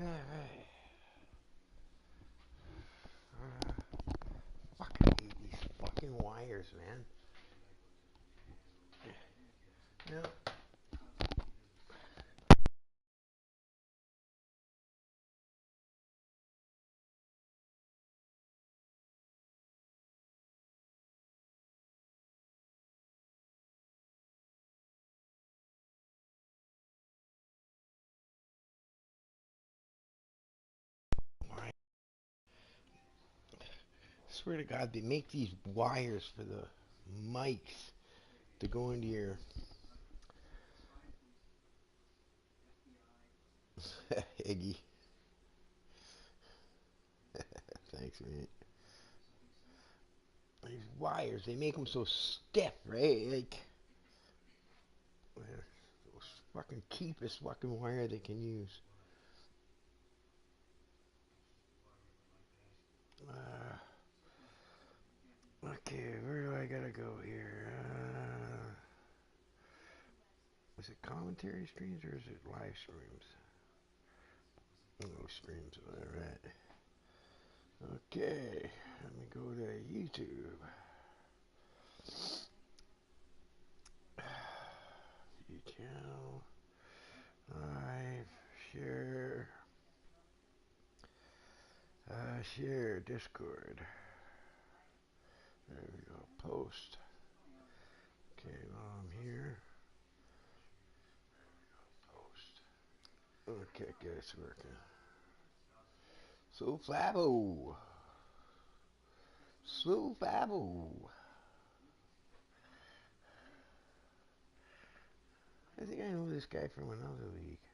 Alright. Fucking hate these fucking wires, man. Yeah. I swear to God, they make these wires for the mics to go into your Iggy. Thanks, mate. These wires, they make them so stiff, right? Like, fucking cheapest fucking wire they can use. Uh, okay, where do I gotta go here? Is it commentary streams or is it live streams? Oh, streams, alright. Okay, let me go to YouTube. View channel, live, share, share, Discord. There we go, post. Okay, while I'm here, post. Okay, good, it's working. So Flavo. So Flavo. I think I know this guy from another league.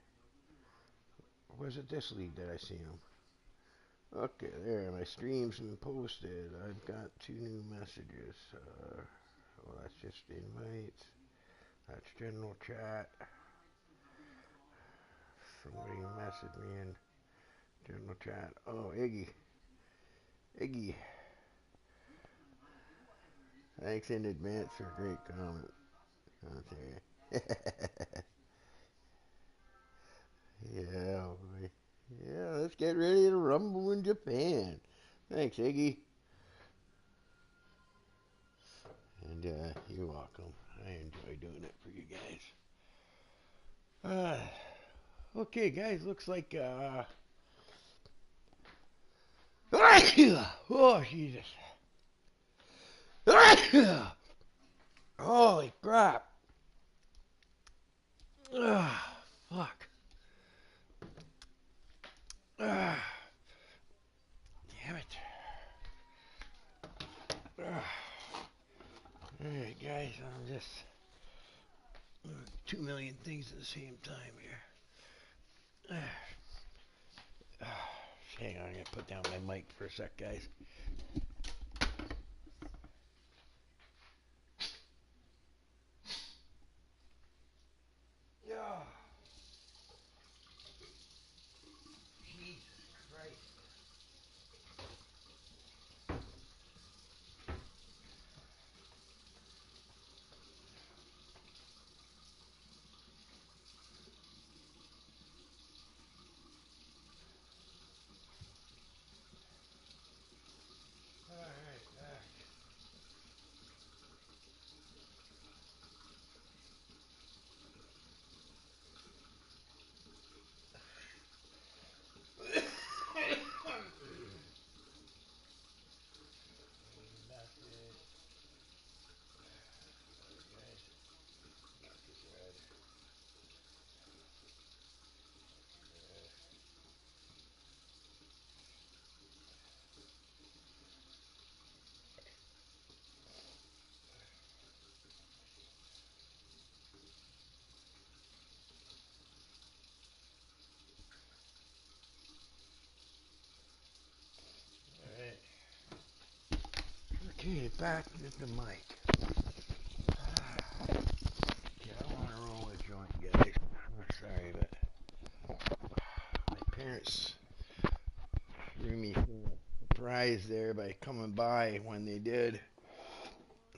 Or was it this league that I seen him? Okay, there, my stream's been posted. I've got 2 new messages. Well, that's just invites. That's general chat. Somebody messaged me in general chat. Oh, Iggy. Iggy. Thanks in advance for a great comment. Okay. Yeah, boy. Yeah, let's get ready to rumble in Japan. Thanks, Iggy. And you're welcome. I enjoy doing it for you guys. Okay, guys, looks like oh Jesus. Holy crap. Fuck. Damn it. Alright, guys, I'm just 2 million things at the same time here. Hang on, I'm gonna put down my mic for a sec, guys. Oh, Jesus Christ. Okay, back with the mic. Okay, I want to roll a joint, guys. I'm sorry, but my parents threw me for a surprise there by coming by when they did.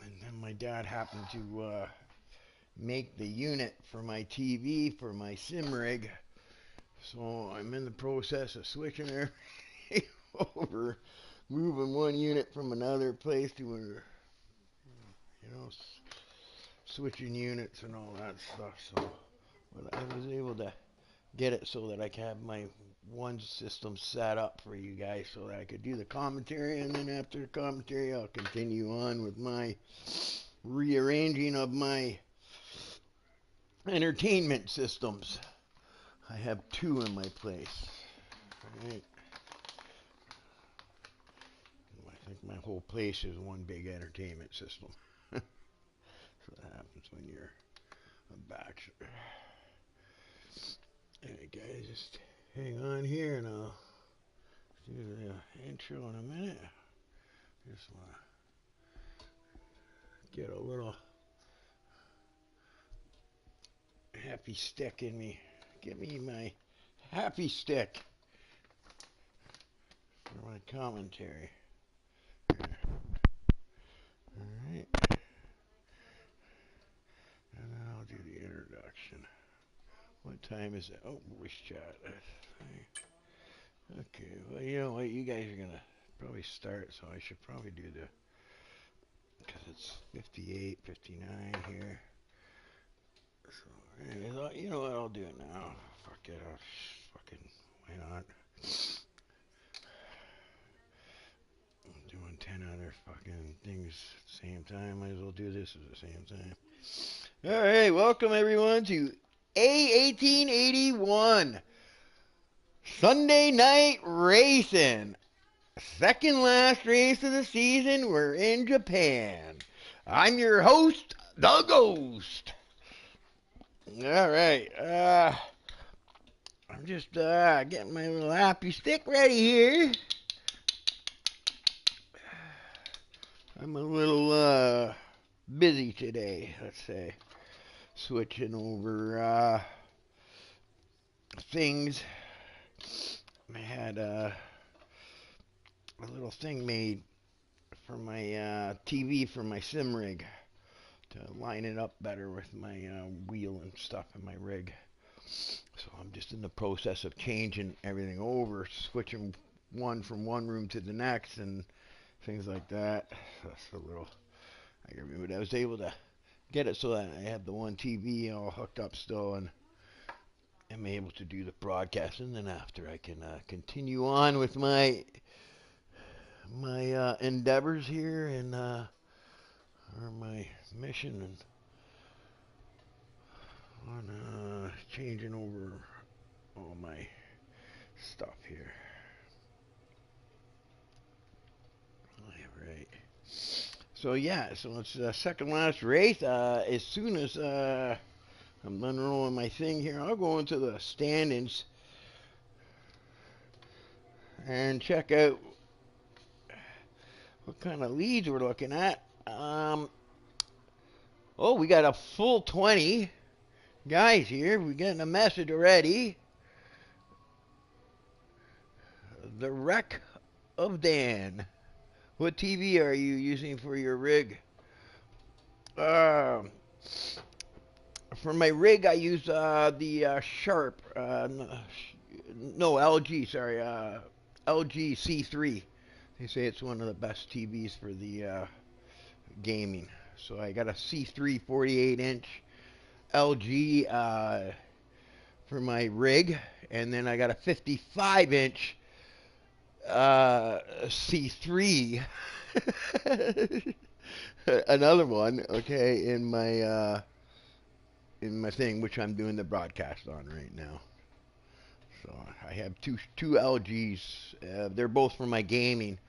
And then my dad happened to make the unit for my TV for my sim rig. So I'm in the process of switching everything over, moving one unit from another place to another, switching units and all that stuff. So, but I was able to get it so that I can have my one system set up for you guys so that I could do the commentary, and then after the commentary I'll continue on with my rearranging of my entertainment systems. I have two in my place. Right. I think my whole place is one big entertainment system. So that happens when you're a bachelor. Alright guys, just hang on here and I'll do the intro in a minute. Just want to get a little happy stick in me. Give me my happy stick for my commentary. Alright. And then I'll do the introduction. What time is it? Oh, voice chat. Okay, well, you know what? You guys are going to probably start, so I should probably do the, because it's 58, 59 here. So, anyways, you know what? I'll do it now. Fuck it. Why not? I'm doing 10 other fucking things at the same time. Might as well do this at the same time. Alright, welcome everyone to A1881 Sunday Night Racing. Second last race of the season. We're in Japan. I'm your host, the Ghost. Alright, I'm just getting my little happy stick ready here. I'm a little busy today, let's say. Switching over things. I had a little thing made for my TV for my sim rig to line it up better with my wheel and stuff in my rig. So I'm just in the process of changing everything over, switching one from one room to the next and things like that. That's a little, but I was able to get it so that I have the one TV all hooked up still, and I'm able to do the broadcast, and then after I can continue on with my endeavors here and or my mission and on changing over all my stuff here. Right. So yeah, so it's the second last race. As soon as I'm unrolling my thing here, I'll go into the standings and check out what kind of leads we're looking at. Oh, we got a full 20 guys here. We're getting a message already. The Wreck of Dan. What TV are you using for your rig? For my rig, I use the Sharp. No, LG, sorry. LG C3. They say it's one of the best TVs for the gaming. So I got a C3 48-inch LG for my rig, and then I got a 55-inch C3 another one, okay, in my thing, which I'm doing the broadcast on right now. So I have two LGs. They're both for my gaming.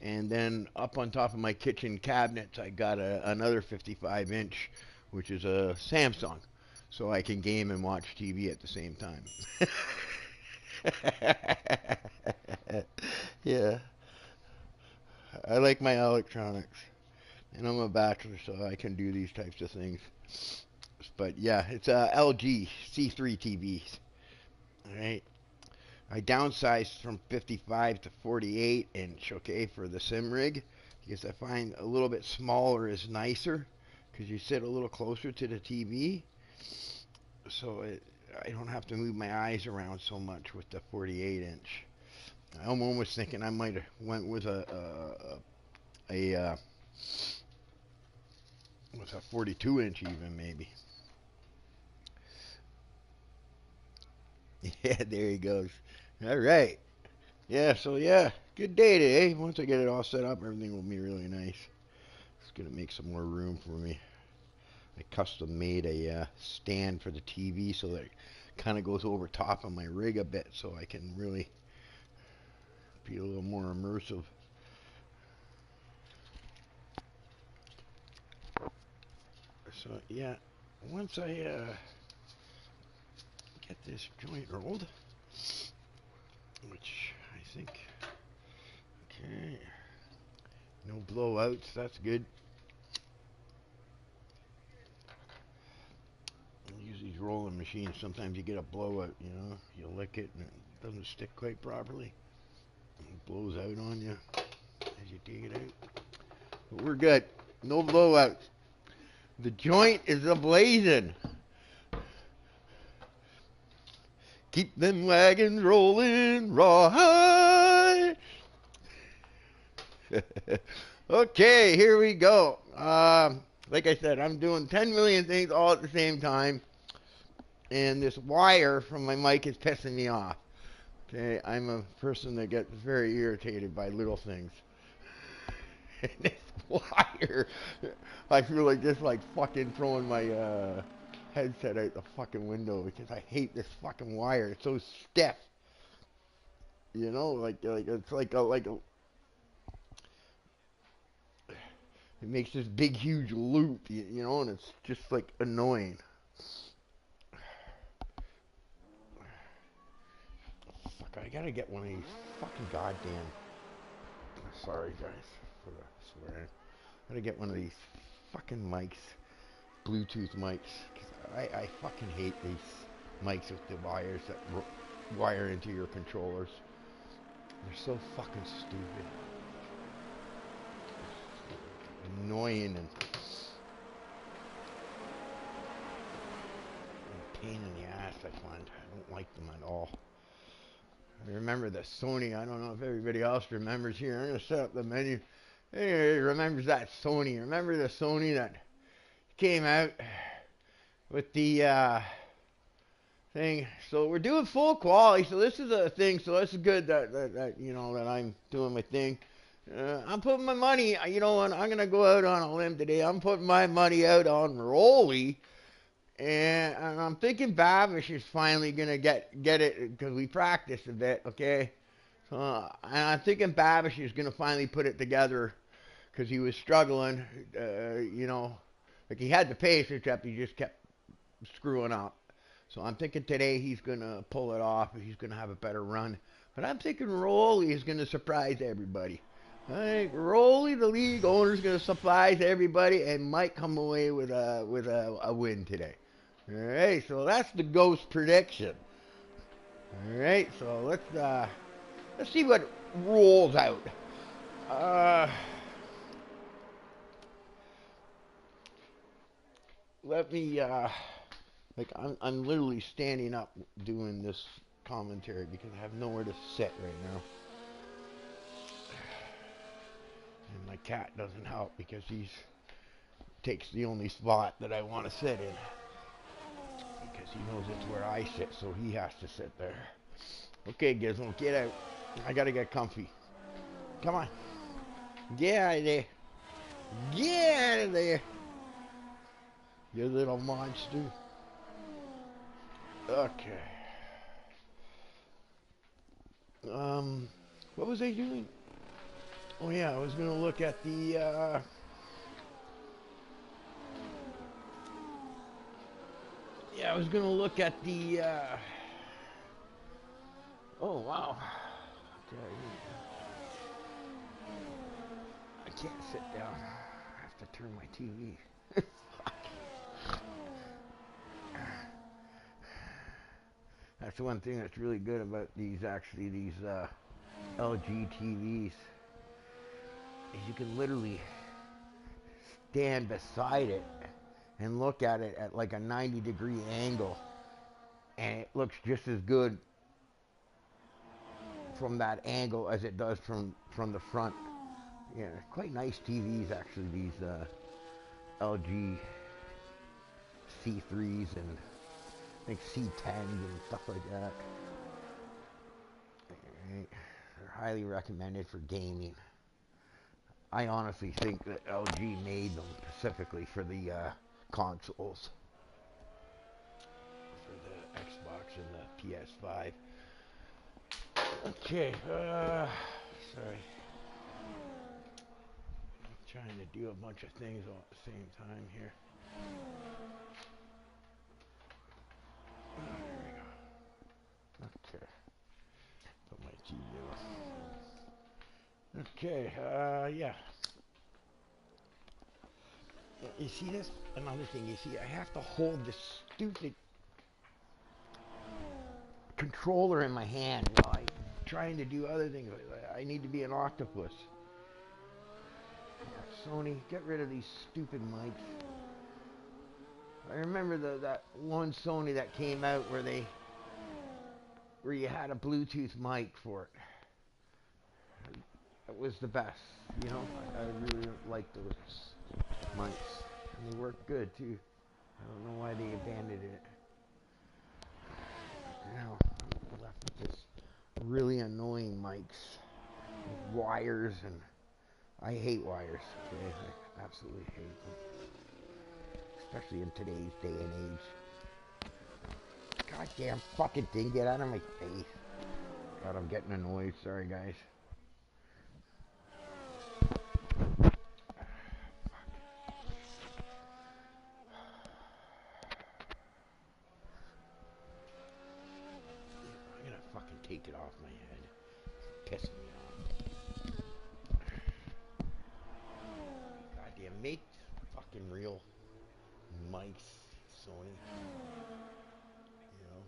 And then up on top of my kitchen cabinets, I got another 55-inch, which is a Samsung, so I can game and watch TV at the same time. Yeah, I like my electronics, and I'm a bachelor, so I can do these types of things. But yeah, it's a LG C3 TVs. All right. I downsized from 55 to 48 inch, okay, for the sim rig, because I find a little bit smaller is nicer, because you sit a little closer to the TV. So I don't have to move my eyes around so much with the 48 inch. I'm almost thinking I might have went with a with a 42 inch even maybe. Yeah, there he goes. All right. Yeah, so yeah, good day today. Once I get it all set up, everything will be really nice. It's gonna make some more room for me. I custom made a stand for the TV so that it kind of goes over top of my rig a bit so I can really be a little more immersive. So yeah, once I get this joint rolled, which I think, okay, no blowouts, that's good. I use these rolling machines. Sometimes you get a blowout, you know, you lick it and it doesn't stick quite properly. It blows out on you as you dig it out. But we're good. No blowouts. The joint is ablazing. Keep them wagons rolling rawhide. Okay, here we go. Like I said, I'm doing 10 million things all at the same time. And this wire from my mic is pissing me off. Okay, I'm a person that gets very irritated by little things. And this wire, I feel like just like fucking throwing my headset out the fucking window because I hate this fucking wire. It's so stiff. You know, like it's like a it makes this big huge loop, you know, and it's just like annoying. Fuck, I gotta get one of these fucking goddamn. Sorry guys for the swearing. I gotta get one of these fucking mics, Bluetooth mics. 'Cause I fucking hate these mics with the wires that wire into your controllers. They're so fucking stupid. It's annoying and pain in the ass, I find. I don't like them at all. I remember the Sony. I don't know if everybody else remembers here. I'm going to set up the menu. Anybody remembers that Sony? Remember the Sony that came out with the thing? So we're doing full quality. So this is a thing. So this is good that you know, that I'm doing my thing. I'm putting my money, you know, and I'm going to go out on a limb today. I'm putting my money out on Rolly. And I'm thinking Babish is finally going to get it because we practiced a bit, okay? And I'm thinking Babish is going to finally put it together because he was struggling, you know. Like he had the pace, except he just kept screwing up. So I'm thinking today he's going to pull it off and he's going to have a better run. But I'm thinking Rolly is going to surprise everybody. I think Rolly, the league owner, is going to surprise everybody and might come away with a win today. All right, so that's the ghost prediction. All right, so let's see what rolls out. Let me like I'm literally standing up doing this commentary because I have nowhere to sit right now. And my cat doesn't help because he takes the only spot that I want to sit in. Because he knows it's where I sit, so he has to sit there. Okay, Gizmo, get out. I gotta get comfy. Come on. Get out of there. Get out of there. You little monster. Okay. What was I doing? Oh yeah, I was gonna look at the yeah, I was gonna look at the oh wow. Okay. I can't sit down. I have to turn my TV. That's the one thing that's really good about these LG TVs is you can literally stand beside it and look at it at like a 90-degree angle and it looks just as good from that angle as it does from the front. Yeah, quite nice TVs actually. These LG C3s and I think C10s and stuff like that. Right. They're highly recommended for gaming. I honestly think that LG made them specifically for the consoles, for the Xbox and the PS5. Okay, sorry. I'm trying to do a bunch of things all at the same time here. There we go. Okay. Put my TV on. Okay, yeah. You see this? Another thing, you see, I have to hold this stupid controller in my hand while I'm trying to do other things. I need to be an octopus. Yeah, Sony, get rid of these stupid mics. I remember that one Sony that came out where you had a Bluetooth mic for it. It was the best, you know. I really liked those mics, and they worked good too. I don't know why they abandoned it. Now I'm left with this really annoying mics with wires, and I hate wires. Okay, I absolutely hate them, especially in today's day and age. Goddamn fucking thing, get out of my face. God, I'm getting annoyed. Sorry, guys. I'm gonna fucking take it off my head. It's pissing me off. Goddamn, make fucking real mics, Sony. You know.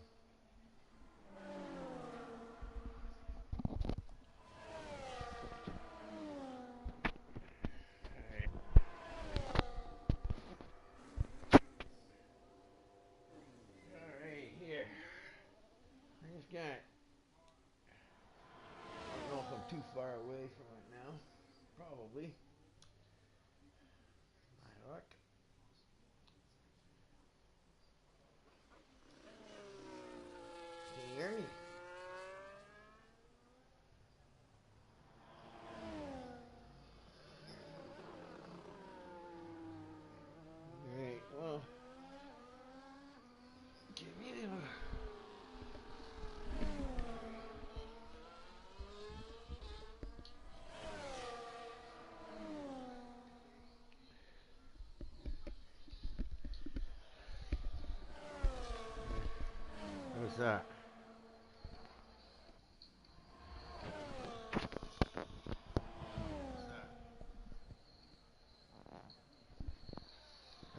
Alright, here. I just got it. I don't know if I'm too far away from it now. Probably. My luck. Can you hear me? Alright, well. Give me the. What's that?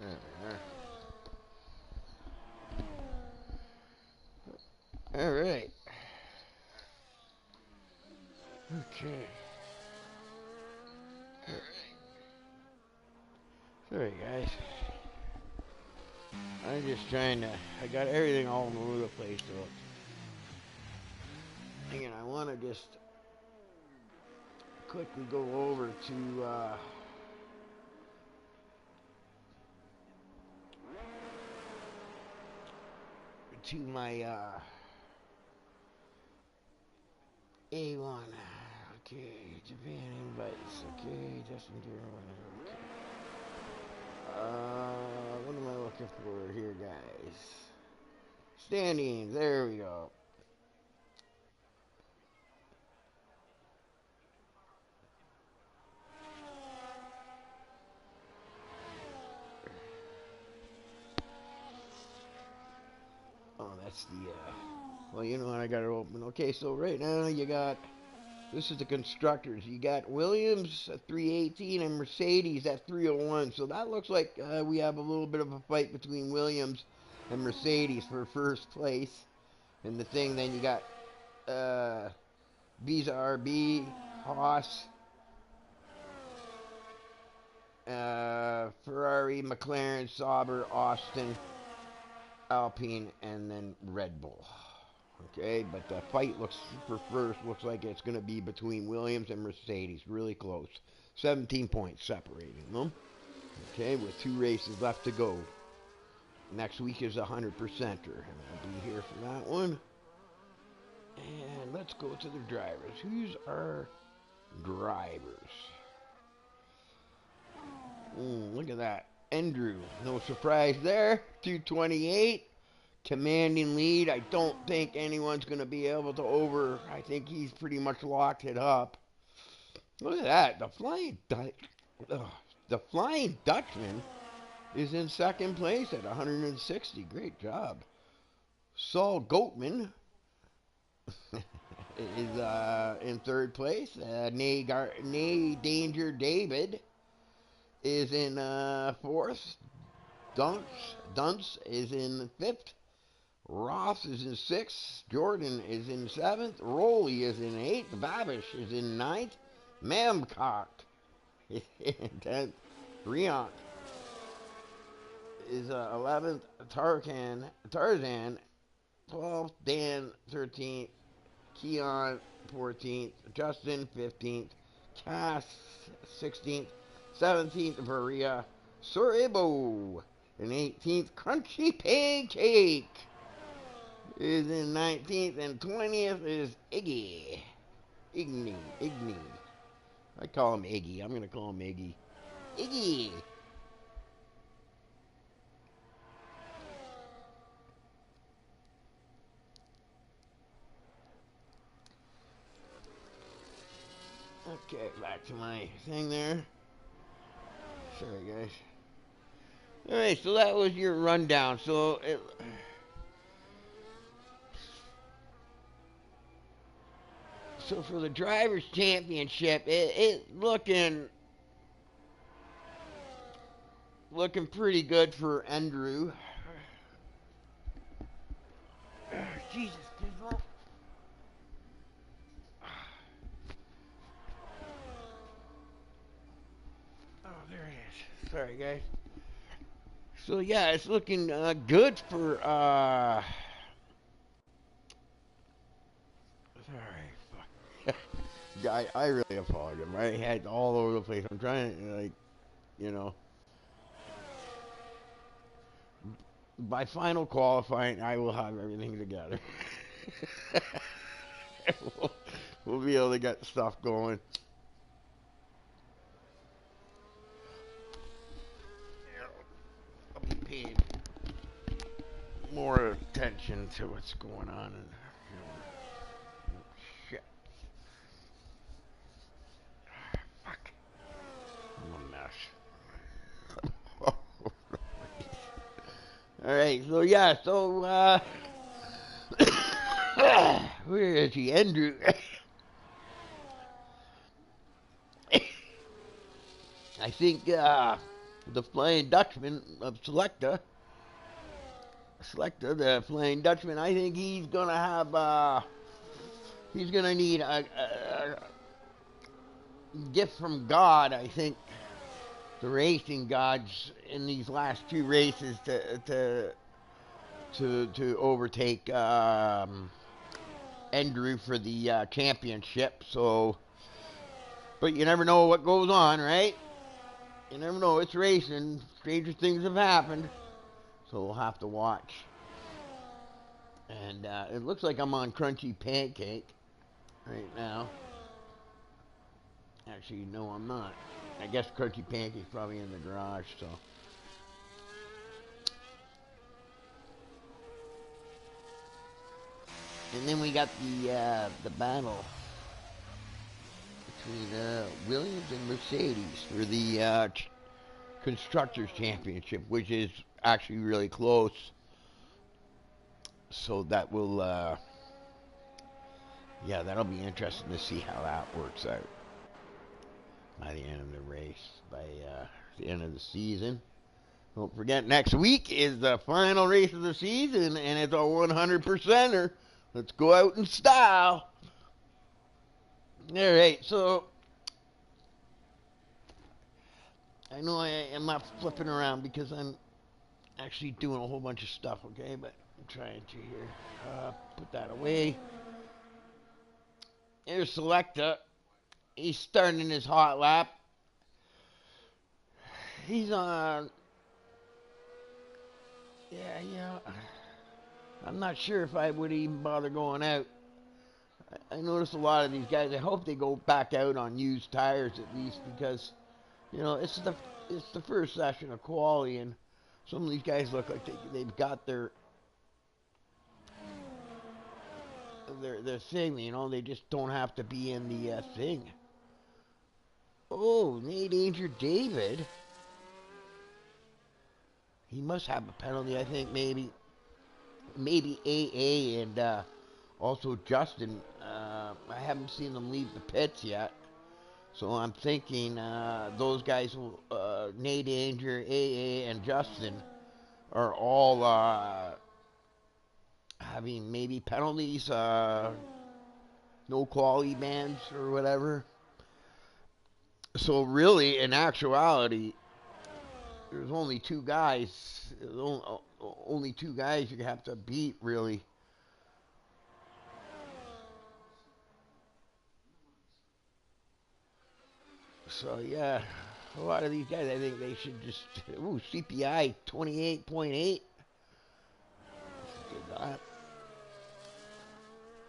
There we are. Alright. Okay. Sorry, guys. I'm just trying to. I got everything all over the place, so. Again, I want to just quickly go over to my A1. Okay, Japan invites. Okay, Justin Deere. Okay. What am I looking for here, guys? Standings. There we go. Oh, that's the. Well, you know what? I got it open. Okay, so right now you got. This is the constructors. You got Williams at 318 and Mercedes at 301. So that looks like we have a little bit of a fight between Williams and Mercedes for first place in the thing. Then you got Visa RB, Haas, Ferrari, McLaren, Sauber, Austin, Alpine, and then Red Bull. Okay, but the fight looks for first looks like it's going to be between Williams and Mercedes, really close. 17 points separating them. Okay, with 2 races left to go. Next week is a 100%er, and I'll be here for that one. And let's go to the drivers. Who's our drivers? Look at that. Andrew, no surprise there. 228. Commanding lead. I don't think anyone's going to be able to I think he's pretty much locked it up. Look at that. The Flying Dutchman is in second place at 160. Great job. Saul Goatman is in third place. Nay Danger David is in fourth. Dunce is in fifth. Ross is in sixth. Jordan is in seventh. Rowley is in eighth. Babish is in ninth. Mamcock is in 10th. Riant is 11th. Tarzan 12th. Dan 13th. Keon 14th. Justin 15th. Cass 16th. 17th. Varia. Soribo in 18th. Crunchy Pancake is in 19th, and 20th is Iggy. Iggy. I call him Iggy. I'm going to call him Iggy. Iggy. Okay, back to my thing there. Sorry, guys. Alright, so that was your rundown. So for the Drivers' Championship, it looking pretty good for Andrew. Jesus, Gizmo. Oh, there it is. Sorry, guys. So yeah, it's looking good for. Sorry, fuck. I really apologize. My head's all over the place. I'm trying to you know. By final qualifying, I will have everything together. we'll be able to get stuff going. I'll be paying more attention to what's going on. And, shit. Fuck. I'm a mess. Alright, so yeah, where is he? Andrew. I think the Flying Dutchman of Selecta, the Flying Dutchman, I think he's gonna have he's gonna need a gift from God. I think the racing gods in these last 2 races to overtake Andrew for the championship. So, but you never know what goes on, right? You never know. It's racing. Stranger things have happened. So we'll have to watch. And it looks like I'm on Crunchy Pancake right now. Actually, no, I'm not. I guess Crunchy Pancake's probably in the garage, so. And then we got the battle between Williams and Mercedes for the Constructors' Championship, which is actually really close. So that will, yeah, that'll be interesting to see how that works out by the end of the race, by the end of the season. Don't forget, next week is the final race of the season, and it's a 100%er. Let's go out in style. All right, so I know I'm not flipping around because I'm actually doing a whole bunch of stuff, okay? But I'm trying to here. Put that away. Here's Selecta. He's starting his hot lap. He's on. Yeah. I'm not sure if I would even bother going out. I notice a lot of these guys. I hope they go back out on used tires at least because, it's the first session of quality, and some of these guys look like they've got their thing. They just don't have to be in the thing. Oh, Nate Danger David. He must have a penalty. I think maybe AA and also Justin. I haven't seen them leave the pits yet. So I'm thinking those guys, Nate Danger, AA, and Justin, are all having maybe penalties, no quality bans or whatever. So really, in actuality, there's only two guys. Only two guys you have to beat, really. So yeah, a lot of these guys, I think they should just. Ooh, CPI 28.8. Good lap.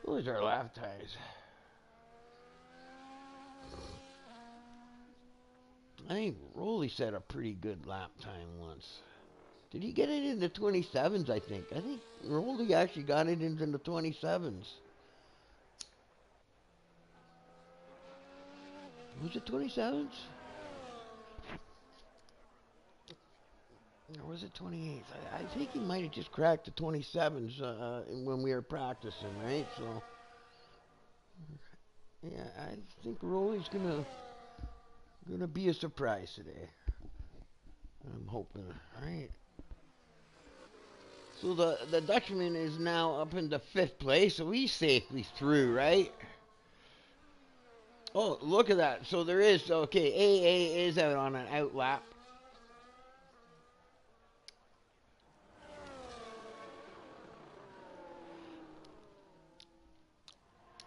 Who's our lap times? I think Rolly set a pretty good lap time once. Did he get it in the 27s, I think? I think Rolly actually got it into the 27s. Was it 27s? Or was it 28s? I think he might have just cracked the 27s when we were practicing, right? So, yeah, I think Rolly's gonna be a surprise today. I'm hoping, right? So the Dutchman is now up into 5th place, so he's safely through, right? Oh, look at that. So there is, okay, AA is out on an out lap.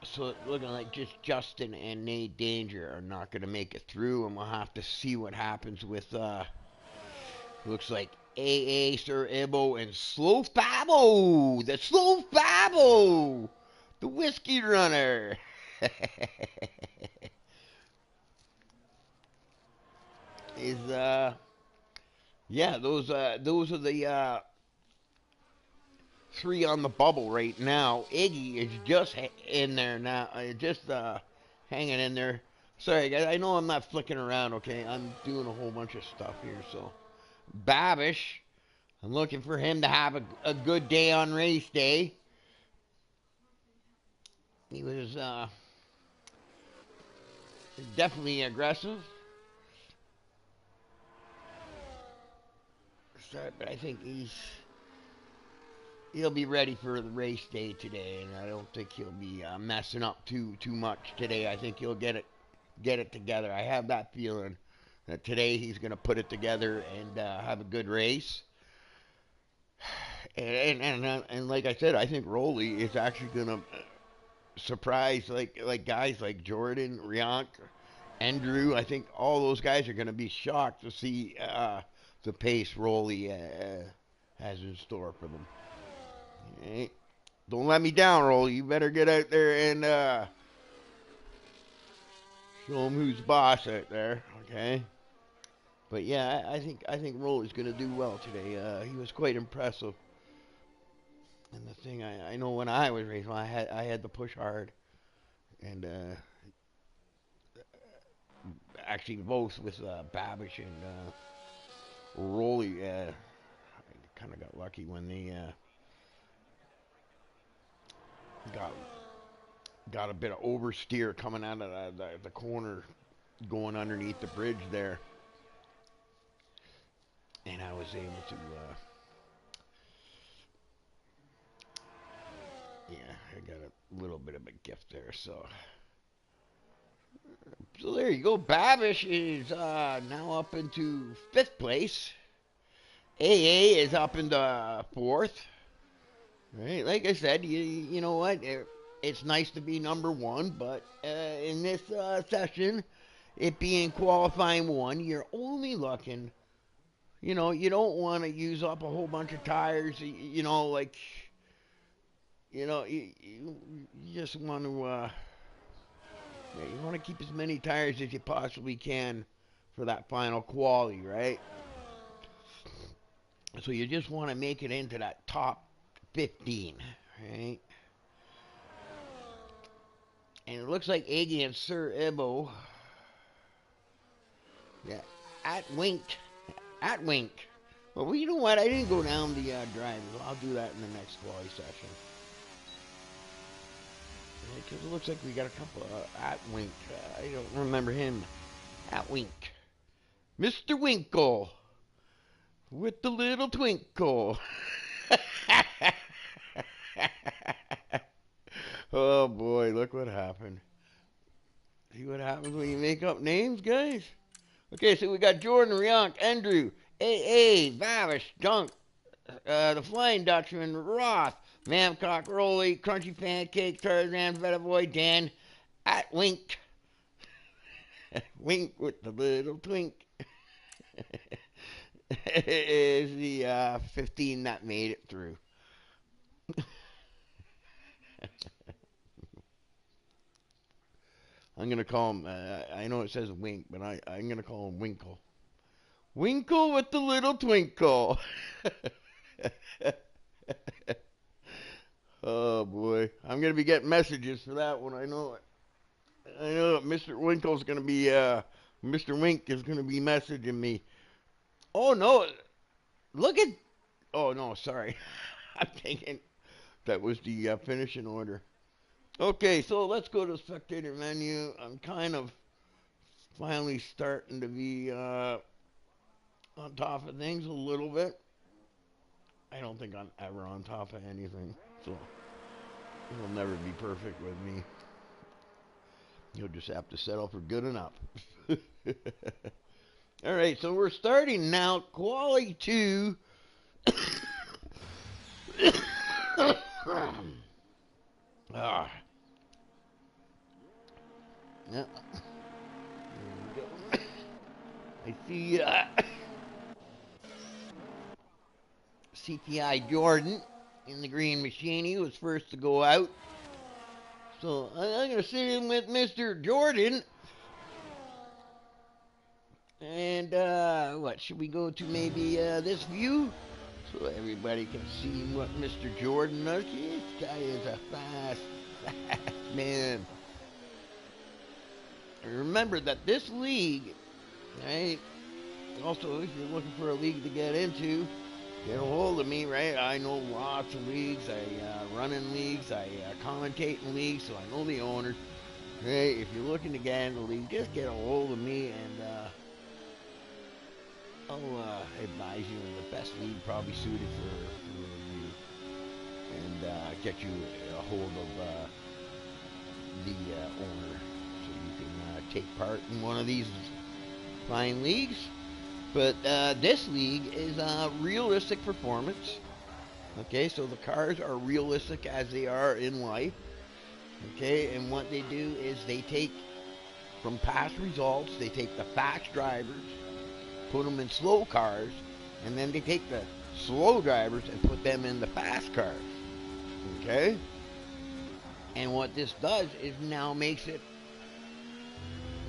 So it's looking like just Justin and Nate Danger are not going to make it through, and we'll have to see what happens with, looks like AA, Sir Ibo, and Slow Fabo! The Slow Fabo! The Whiskey Runner! Is, yeah, those are the, three on the bubble right now. Iggy is just in there now, just hanging in there. Sorry, guys, I know I'm not flicking around, okay? I'm doing a whole bunch of stuff here, so. Babish, I'm looking for him to have a good day on race day. He was definitely aggressive. But I think he'll be ready for the race day today, and I don't think he'll be messing up too much today. I think he'll get it together. I have that feeling that today he's going to put it together and have a good race. And like I said, I think Rolly is actually going to surprise like guys like Jordan, Riank, Andrew. I think all those guys are going to be shocked to see the pace Rolly has in store for them. Right. Don't let me down, Rolly. You better get out there and show them who's boss out there. Okay. But yeah, I think Rolly's going to do well today. He was quite impressive. And the thing I know when I was racing, I had to push hard, and actually both with Babish and Rolly. I kind of got lucky when they got a bit of oversteer coming out of the corner, going underneath the bridge there, and I was able to. Yeah, I got a little bit of a gift there, so there you go. Babish is now up into 5th place. AA is up in the fourth. Right, like I said, you know what? It's nice to be number one, but in this session, it being qualifying one, you're only looking. You don't want to use up a whole bunch of tires. Like you just want to. Yeah, you want to keep as many tires as you possibly can for that final quali, right? So you just want to make it into that top 15, right? And it looks like Iggy and Sir Ibo, yeah, at Wink, at Wink. Well, you know what? I didn't go down the drive. I'll do that in the next quali session. Because it looks like we got a couple at Wink. I don't remember him. At Wink. Mr. Winkle with the little twinkle. Oh boy, look what happened. See what happens when you make up names, guys? Okay, so we got Jordan, Rionk, Andrew, AA, Vavish, Dunk, the Flying Dutchman, Roth, Mamcock, Rolly, Crunchy Pancake, Tarzan, Vetavoy, Dan, at Wink. Wink with the little twink. Is the 15 that made it through. I'm gonna call him. I know it says Wink, but I'm gonna call him Winkle. Winkle with the little twinkle. Oh boy, I'm gonna be getting messages for that one. I know it. I know it. Mr. Winkle's gonna be. Mr. Wink is gonna be messaging me. Oh no! Look at. Oh no, sorry. I'm thinking that was the finishing order. Okay, so let's go to the spectator menu. I'm kind of finally starting to be on top of things a little bit. I don't think I'm ever on top of anything, so it'll never be perfect with me. You'll just have to settle for good enough. All right, so we're starting now. Quality 2. Ah, yeah. There we go. I see CPI Jordan in the green machine. He was first to go out. So I'm going to sit in with Mr. Jordan. And what, should we go to maybe this view? So everybody can see what Mr. Jordan does. This guy is a fast, fast man. And remember that this league, right? Also, if you're looking for a league to get into, get a hold of me, right? I know lots of leagues. I run in leagues. I commentate in leagues, so I know the owners. Right? If you're looking to get in the league, just get a hold of me, and I'll advise you in the best league probably suited for you, and get you a hold of the owner, so you can take part in one of these fine leagues. But this league is realistic performance. Okay, so the cars are realistic as they are in life. Okay, and what they do is they take from past results, they take the fast drivers, put them in slow cars, and then they take the slow drivers and put them in the fast cars. Okay? And what this does is now makes it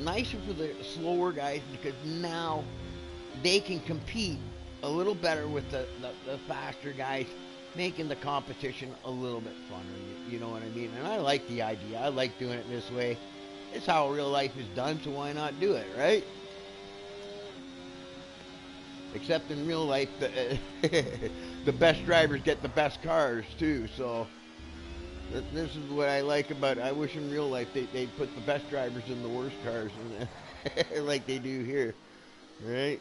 nicer for the slower guys, because now they can compete a little better with the faster guys, making the competition a little bit funner. You know what I mean? And I like the idea. I like doing it this way. It's how real life is done, so why not do it, right? Except in real life, the best drivers get the best cars too. So this is what I like about it. I wish in real life they put the best drivers in the worst cars, like they do here, right?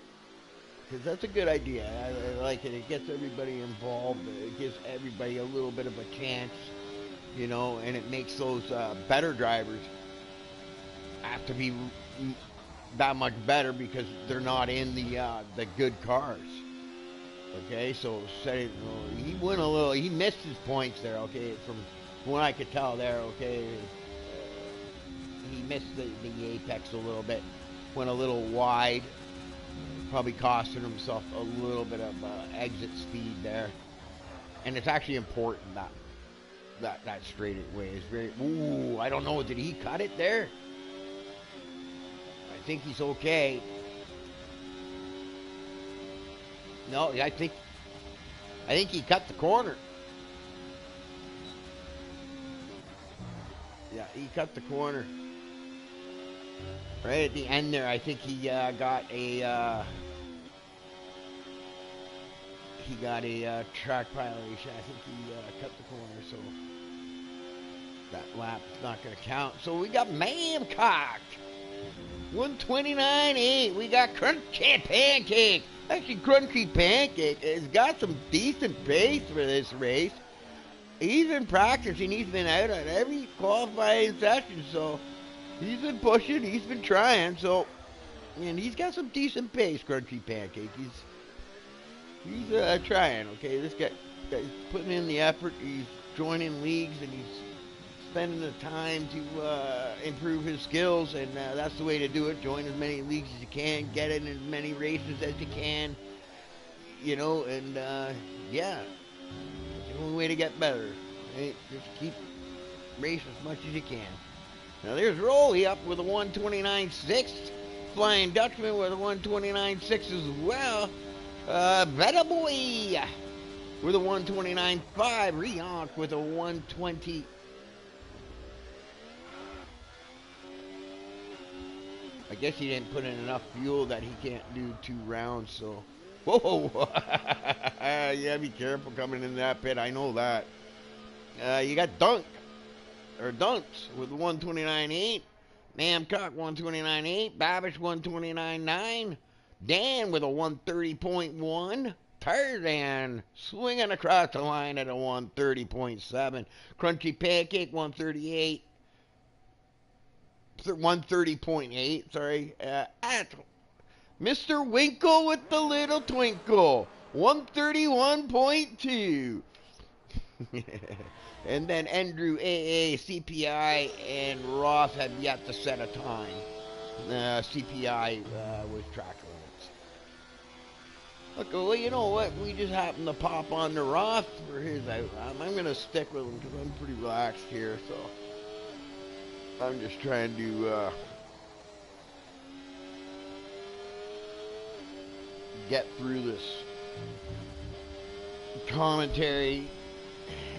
Because that's a good idea. I like it. It gets everybody involved. It gives everybody a little bit of a chance, and it makes those better drivers have to be that much better because they're not in the good cars. Okay, so setting, he went a little, he missed his points there. Okay, from what I could tell there. Okay, he missed the apex a little bit, went a little wide, probably costing himself a little bit of exit speed there. And it's actually important that that straightaway is very. Ooh, I don't know. Did he cut it there? I think he's okay. No, I think he cut the corner. Yeah, he cut the corner right at the end there. I think he got a track violation. I think he cut the corner, so that lap's not going to count. So we got Mamcock 129.8. We got Crunchy Pancake. Actually, Crunchy Pancake has got some decent pace for this race. He's been practicing. He's been out on every qualifying session, so he's been pushing. He's been trying. So, and he's got some decent pace, Crunchy Pancake. He's trying. Okay, this guy's putting in the effort. He's joining leagues and he's spending the time to improve his skills, and that's the way to do it. Join as many leagues as you can, get in as many races as you can, and yeah, it's the only way to get better. Right? Just keep racing as much as you can. Now there's Rolly up with a 129.6. Flying Dutchman with a 129.6 as well. Beta Boy with a 129.5. Riank with a 120. I guess he didn't put in enough fuel that he can't do 2 rounds, so. Whoa! Yeah, be careful coming in that pit, I know that. You got Dunks with 129.8. Mamcock 129.8. Babish 129.9. Dan with a 130.1. Tarzan swinging across the line at a 130.7. Crunchy Pancake 138. 130.8, sorry. Mr. Winkle with the little twinkle, 131.2. And then Andrew, AA, CPI, and Roth have yet to set a time. CPI was track limits. Okay, well, you know what? We just happened to pop on the Roth for his out. I'm going to stick with him because I'm pretty relaxed here, so I'm just trying to get through this commentary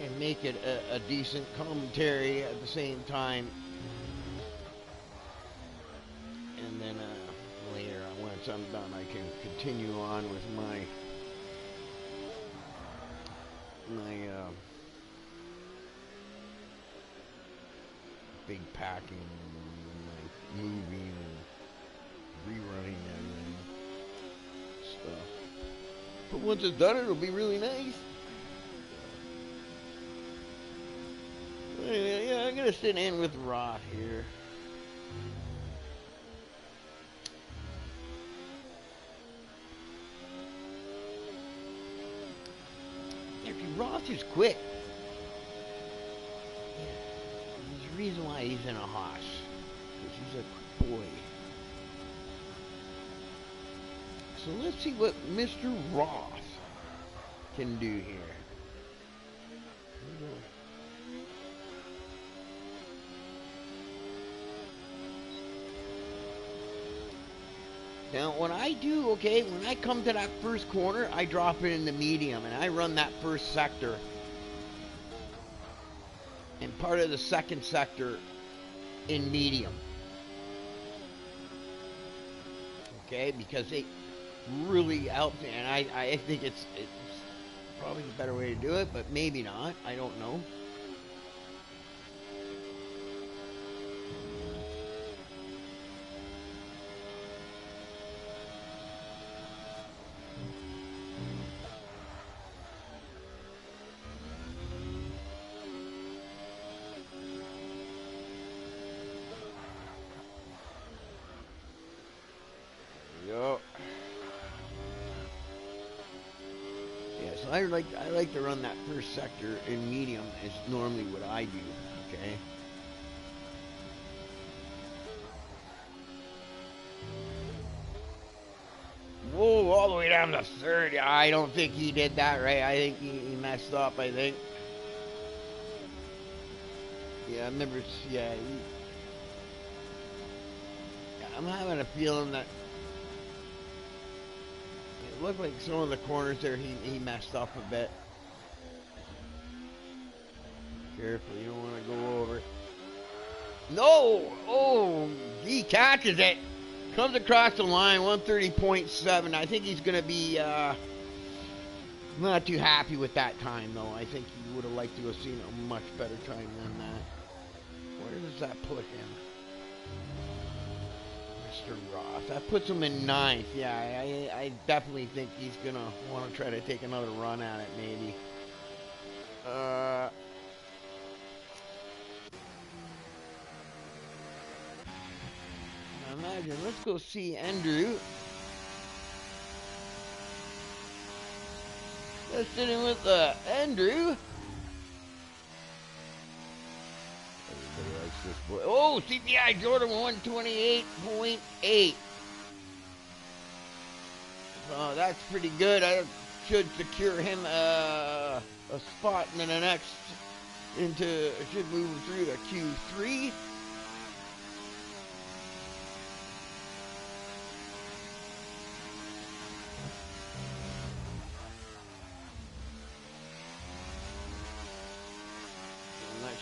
and make it a decent commentary at the same time. And then later, once I'm done, I can continue on with my big packing and my moving and rerunning and stuff. But once it's done, it'll be really nice. Anyway, yeah, I'm gonna sit in with Roth here. Actually, Roth is quick. There's a reason why he's in a Haas. Because he's a quick boy. So let's see what Mr. Roth can do here. Now, when I do, okay, when I come to that first corner, I drop it in the medium, and I run that first sector. And part of the second sector in medium. Okay, because it really helps, and I think it's probably a better way to do it, but maybe not. I don't know. I like to run that first sector in medium is normally what I do. Okay. Whoa, all the way down to third. I don't think he did that right. I think he messed up. I think. Yeah, I remember. Yeah, I'm having a feeling that it looked like some of the corners there he messed up a bit. Careful, you don't want to go over. No! Oh, he catches it. Comes across the line, 130.7. I think he's going to be not too happy with that time, though. I think he would have liked to have seen a much better time than that. Where does that put him? Mr. Ross. That puts him in ninth. Yeah, I definitely think he's going to want to try to take another run at it, maybe. Imagine. Let's go see Andrew. Let's sit in with Andrew. Everybody likes this boy. Oh, CPI Jordan 128.8. Oh, that's pretty good. I should secure him a spot in the next should move him through to Q3.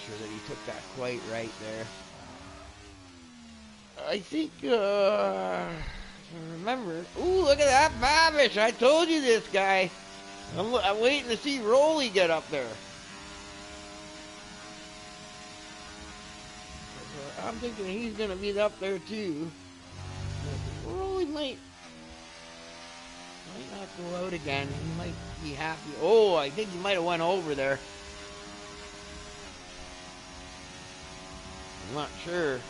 Sure that he took that quite right there. I think, remember. Ooh, look at that Babish. I told you this guy. I'm waiting to see Rolly get up there. I'm thinking he's going to be up there too. Rolly might not go out again. He might be happy. Oh, I think he might have went over there. I'm not sure.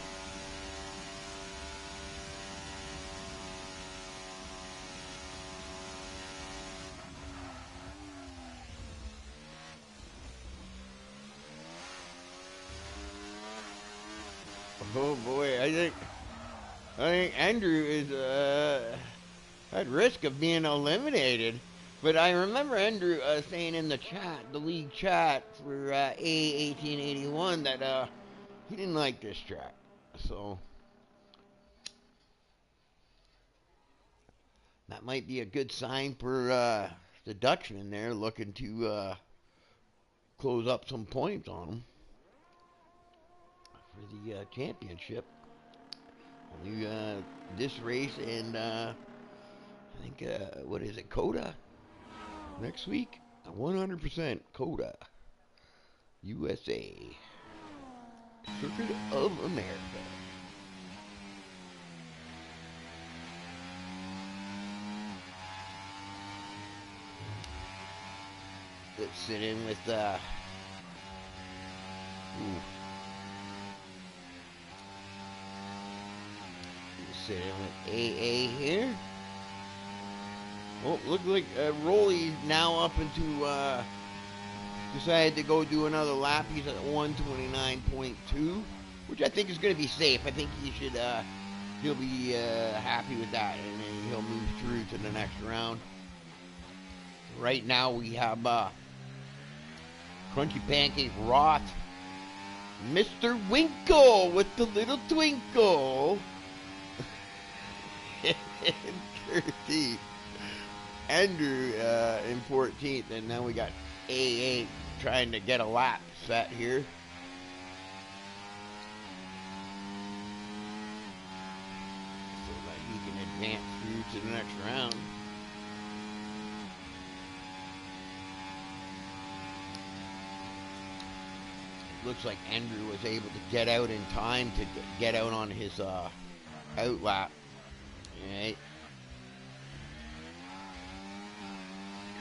Oh boy, I think Andrew is at risk of being eliminated. But I remember Andrew saying in the chat, the league chat for A1881 that he didn't like this track, so that might be a good sign for the Dutchman there looking to close up some points on him for the championship. Only this race and I think what is it, Coda next week? 100% Coda, USA, Circuit of America. Let's sit in with sit in with AA here. Oh, look like Rolly's now up into decided to go do another lap. He's at 129.2, which I think is going to be safe. I think he should he'll be happy with that, and then he'll move through to the next round. Right now we have Crunchy Pancake Roth, Mr. Winkle with the little twinkle. 13th. Andrew in 14th, and now we got AA trying to get a lap set here. So that he can advance through to the next round. Looks like Andrew was able to get out in time to get out on his out lap. Alright.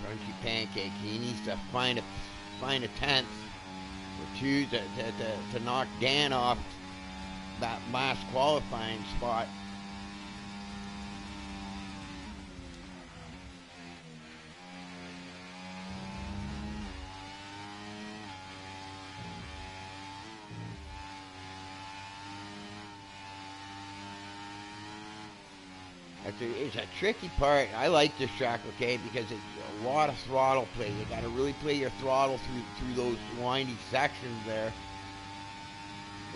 Crunchy Pancake, he needs to find a 10th or 2 to knock Dan off that last qualifying spot. It's a tricky part. I like this track, okay, because it's a lot of throttle play. You got to really play your throttle through those windy sections there.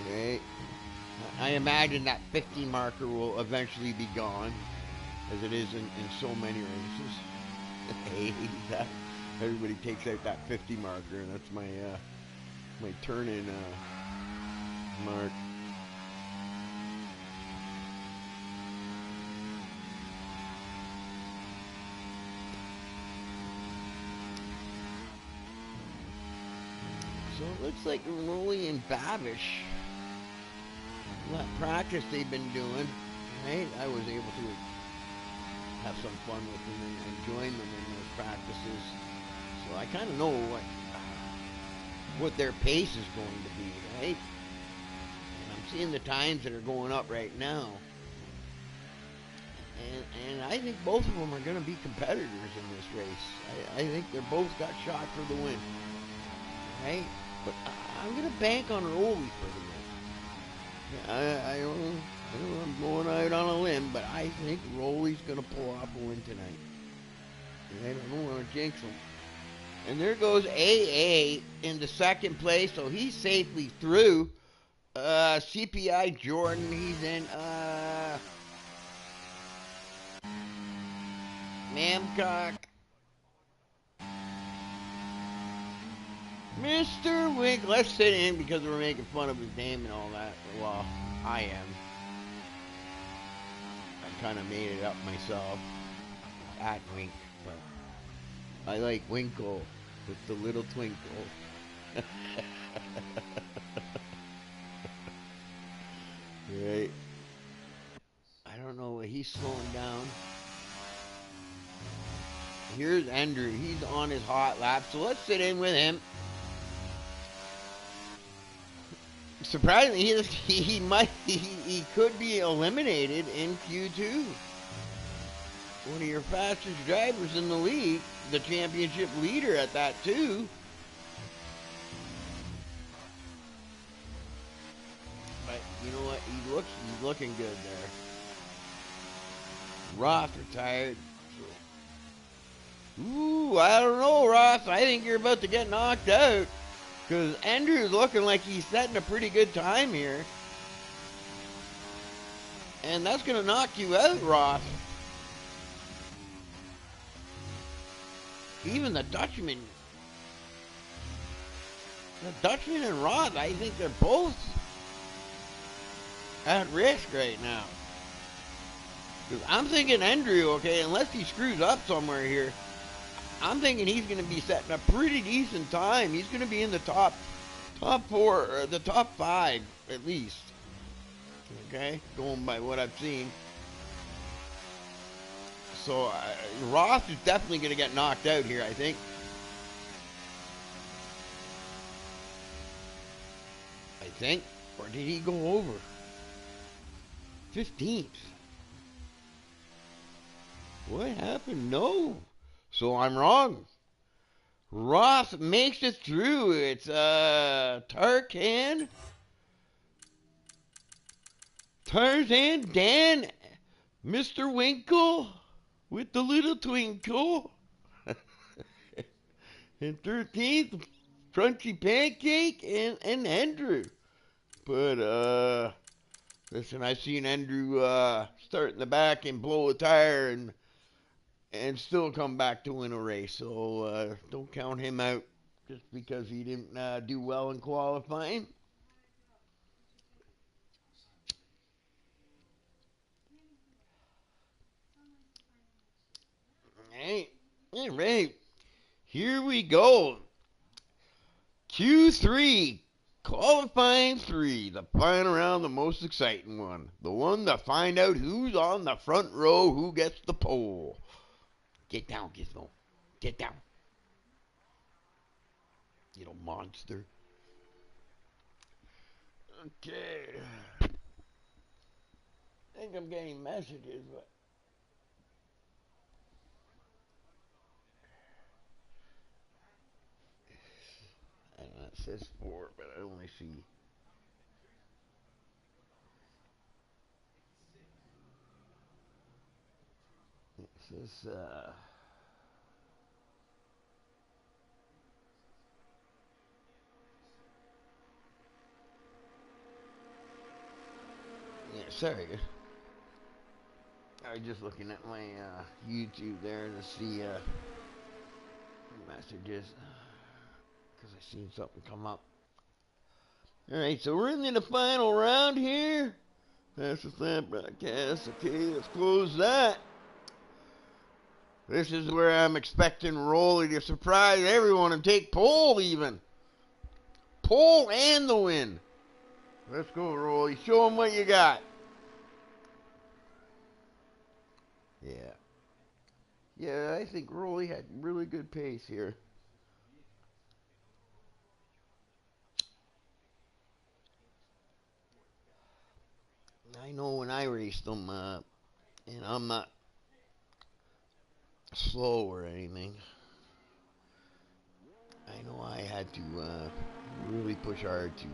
Okay. I imagine that 50 marker will eventually be gone, as it is in so many races. I hate that. Everybody takes out that 50 marker, and that's my turn in mark. So it looks like Rolly and Babish, that practice they've been doing, right? I was able to have some fun with them and join them in those practices. So I kind of know what their pace is going to be, right? And I'm seeing the times that are going up right now. And I think both of them are going to be competitors in this race. I think they're both got shot for the win, right? But I'm going to bank on Rolly for the win. I don't know. I'm going out on a limb, but I think Rolly's going to pull off a win tonight. I don't want to jinx him. And there goes AA into second place, so he's safely through. CPI Jordan, he's in. Mamcock. Mr. Wink, let's sit in because we're making fun of his name and all that. Well, I am. I kind of made it up myself. At Wink, but I like Winkle with the little twinkle. Right. I don't know. He's slowing down. Here's Andrew. He's on his hot lap, so let's sit in with him. Surprisingly, he could be eliminated in Q2. One of your fastest drivers in the league, the championship leader at that too. But you know what? He's looking good there. Roth retired. Ooh, I don't know, Ross. I think you're about to get knocked out. Because Andrew's looking like he's setting a pretty good time here. And that's going to knock you out, Ross. Even the Dutchman. The Dutchman and Ross, I think they're both at risk right now. Because I'm thinking Andrew, okay, unless he screws up somewhere here, I'm thinking he's going to be setting a pretty decent time. He's going to be in the top four, or the top five at least. Okay, going by what I've seen. So Roth is definitely going to get knocked out here, I think. Or did he go over? 15th. What happened? No. So I'm wrong. Roth makes it through. It's Tarzan Dan, Mr. Winkle with the little twinkle. And 13th, Crunchy Pancake and Andrew. But listen, I've seen Andrew start in the back and blow a tire and still come back to win a race. So don't count him out just because he didn't do well in qualifying. All right, here we go. Q3, qualifying 3, the final round, the most exciting one. The one to find out who's on the front row, who gets the pole. Get down, Gizmo. Get down. You little monster. Okay. I think I'm getting messages, but I don't know, it says 4, but I only see. This is, yeah, sorry. I was just looking at my YouTube there to see messages because I seen something come up. All right, so we're into the final round here. That's the slam broadcast. Okay, let's close that. This is where I'm expecting Rolly to surprise everyone and take pole even. Pole and the win. Let's go, Rolly. Show them what you got. Yeah. Yeah, I think Rolly had really good pace here. I know when I raced them, and I'm not slow or anything. I know I had to really push hard to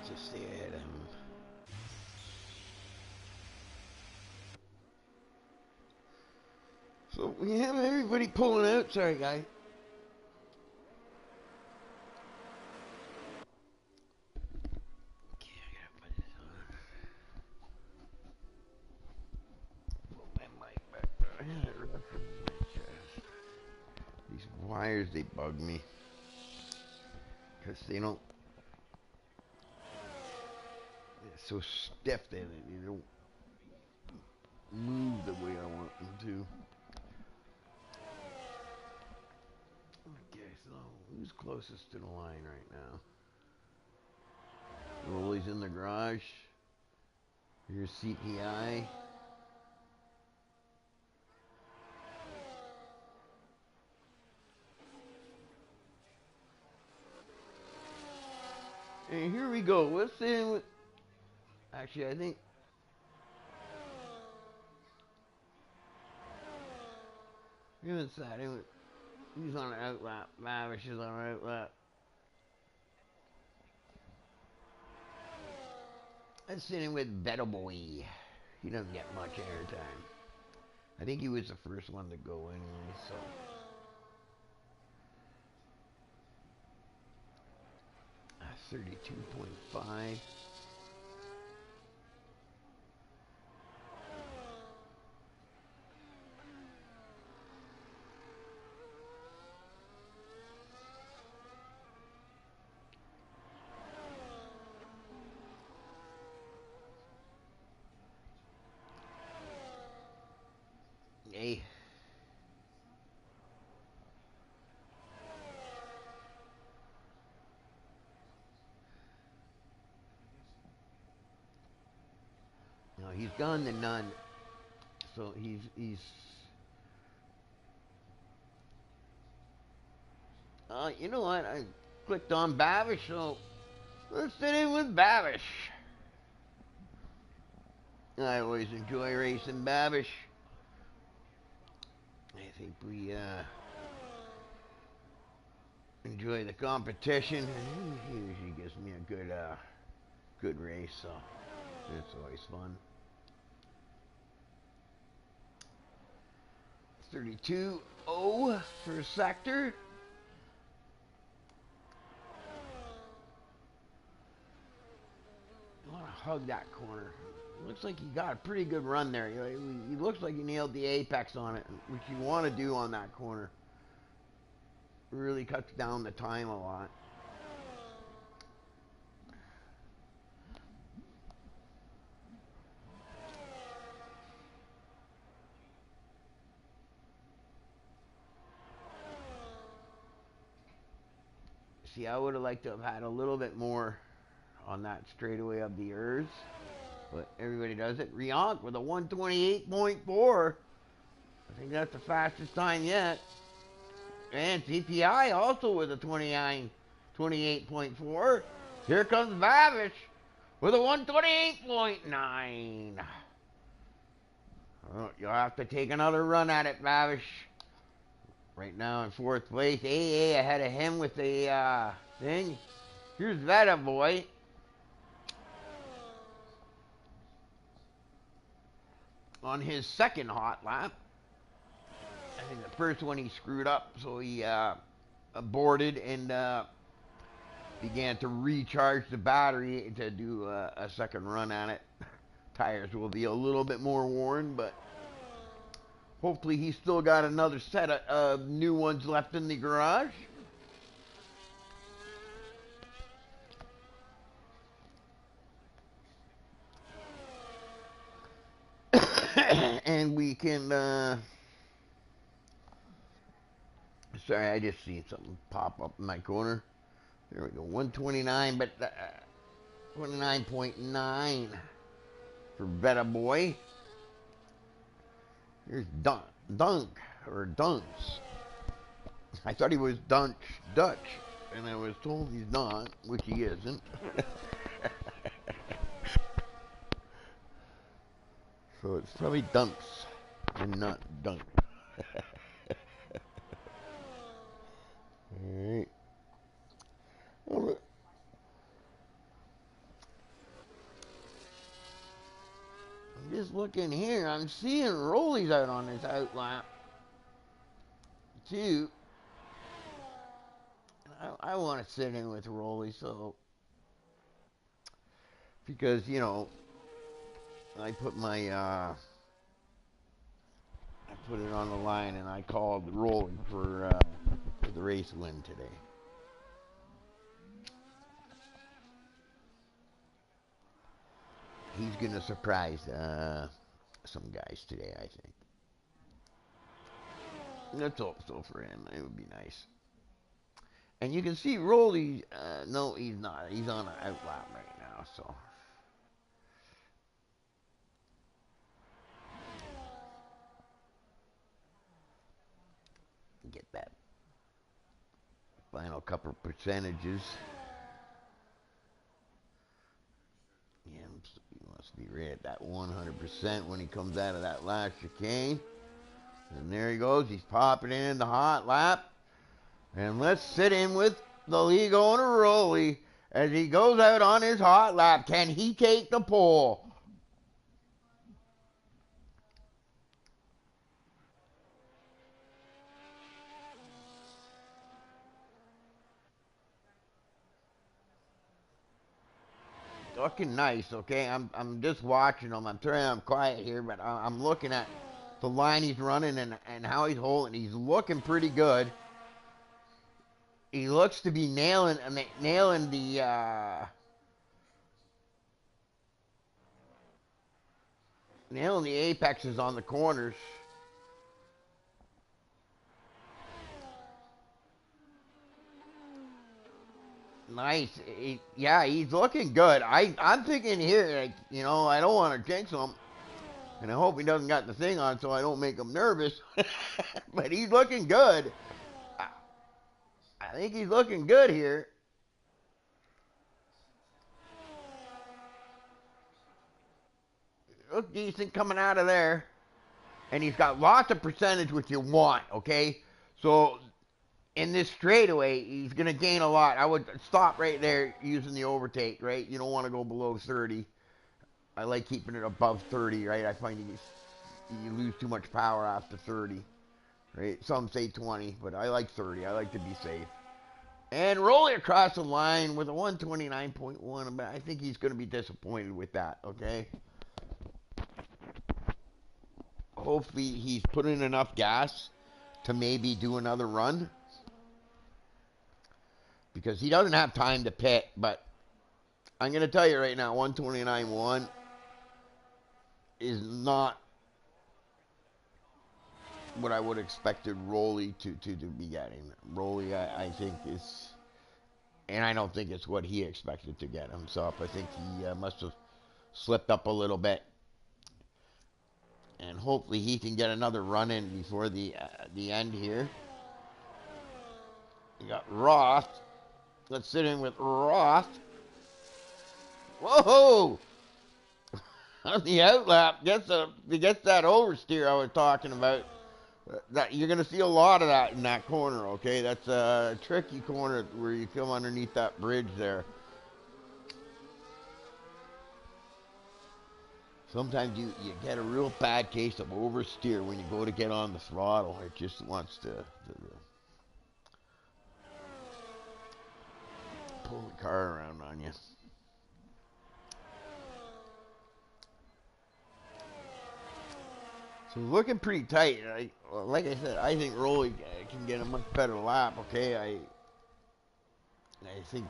just stay ahead of him. So we have everybody pulling out. Sorry, guy. Okay, I gotta put this on. Put my mic back there. These wires, they bug me. Because they don't. They're so stiff that they don't move the way I want them to. Okay, so who's closest to the line right now? Rolly's in the garage. Here's CPI. And here we go. What's in with... Actually, I think... He's inside. He's on an outlap. Mavish is on an outlap. I'm sitting with Better Boy. He doesn't get much airtime. I think he was the first one to go anyway, so... 32.5. Hey. No, he's gone to none. So he's you know what? I clicked on Babish, so let's sit in with Babish. I always enjoy racing Babish. I think we enjoy the competition, and he usually gives me a good race, so it's always fun. 32-0 for sector. I want to hug that corner. Looks like he got a pretty good run there. He looks like he nailed the apex on it, which you want to do on that corner. Really cuts down the time a lot. See, I would have liked to have had a little bit more on that straightaway of the Urs, but everybody does it. Riant with a 128.4. I think that's the fastest time yet. And CPI also with a 28.4. Here comes Babish with a 128.9. Oh, you'll have to take another run at it, Babish. Right now in fourth place. AA ahead of him with the thing. Here's Veta Boy. on his second hot lap. I think the first one he screwed up, so he aborted and began to recharge the battery to do a second run at it. Tires will be a little bit more worn, but hopefully he's still got another set of new ones left in the garage. And we can, sorry, I just seen something pop up in my corner. There we go, 129, but 29.9 for Beta Boy. Here's Dunk, or Dunks. I thought he was Dutch, and I was told he's not, which he isn't. So it's probably Dunks and not Dunk. Alright. I'm just looking here. I'm seeing rollies out on this outlap, too. I want to sit in with Rolly, so because you know I put my I put it on the line and I called Rolly for the race win today. He's gonna surprise some guys today, I think. Let's hope so for him. It would be nice. And you can see Rolly, no, he's not. He's on an outlap right now, so. Get that final couple percentages. Yeah, he wants to be right at that 100% when he comes out of that last chicane. And there he goes. He's popping in the hot lap. And let's sit in with the league owner, Rolly, as he goes out on his hot lap. Can he take the pole? Looking nice, okay? I'm just watching him. I'm quiet here, but I'm looking at the line he's running and how he's holding. He's looking pretty good. He looks to be nailing the apexes on the corners. Nice. Yeah, he's looking good. I'm thinking here, like, you know, I don't want to jinx him, and I hope he doesn't got the thing on so I don't make him nervous. But he's looking good. I think he's looking good here. Look decent coming out of there. And he's got lots of percentage, which you want, okay? So in this straightaway, he's going to gain a lot. I would stop right there using the overtake, right? You don't want to go below 30. I like keeping it above 30, right? I find you lose too much power after 30, right? Some say 20, but I like 30. I like to be safe. And rolling across the line with a 129.1, I think he's going to be disappointed with that, okay? Hopefully he's put in enough gas to maybe do another run, because he doesn't have time to pit. But I'm going to tell you right now, 129.1 is not what I would have expected Rolly to be getting. Rolly, I think, is, and I don't think it's what he expected to get himself. I think he must have slipped up a little bit. And hopefully he can get another run in before the end here. You got Roth. Let's sit in with Roth. Whoa! On the outlap, gets that oversteer I was talking about. That you're gonna see a lot of that in that corner. Okay, that's a tricky corner where you come underneath that bridge there. Sometimes you get a real bad case of oversteer when you go to get on the throttle. It just wants to pull the car around on you. So looking pretty tight. Like I said, I think Rolly can get a much better lap. Okay, I think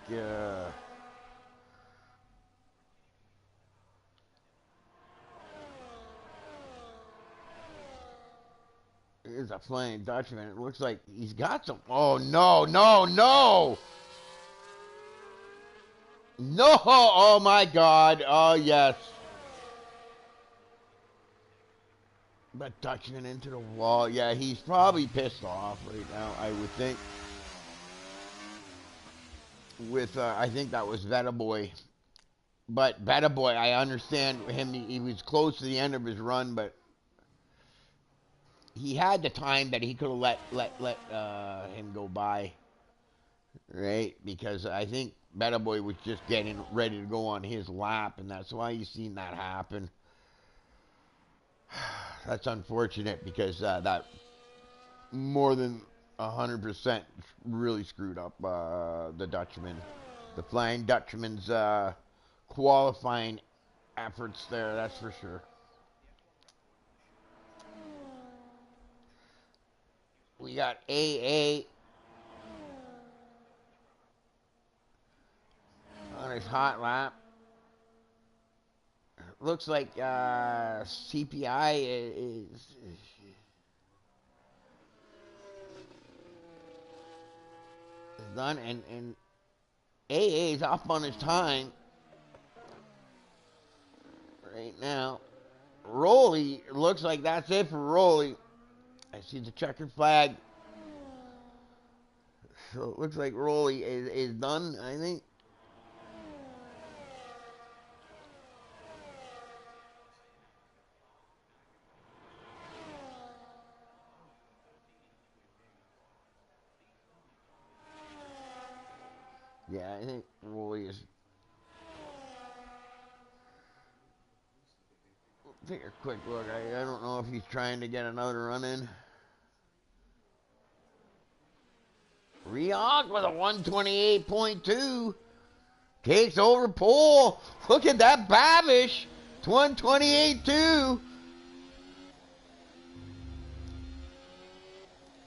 here's a Flying Dutchman. It looks like he's got some. Oh no, no, no, no! Oh my God! Oh yes. But Dutchman into the wall. Yeah, he's probably pissed off right now. I would think. With I think that was Veta Boy. But Veta Boy, I understand him. He was close to the end of his run, but he had the time that he could have let him go by, right? Because I think Beta Boy was just getting ready to go on his lap, and that's why you seen that happen. That's unfortunate because that more than 100% really screwed up the Dutchman, the Flying Dutchman's qualifying efforts there. That's for sure. We got AA on his hot lap. Looks like CPI is done, and AA is off on his time right now. Rolly, looks like that's it for Rolly. I see the checkered flag. So it looks like Rolly is done, I think. Yeah, I think Rolly is. Take a quick look. I don't know if he's trying to get another run in. Rioch with a 128.2 takes over pole. Look at that Babish. 128.2.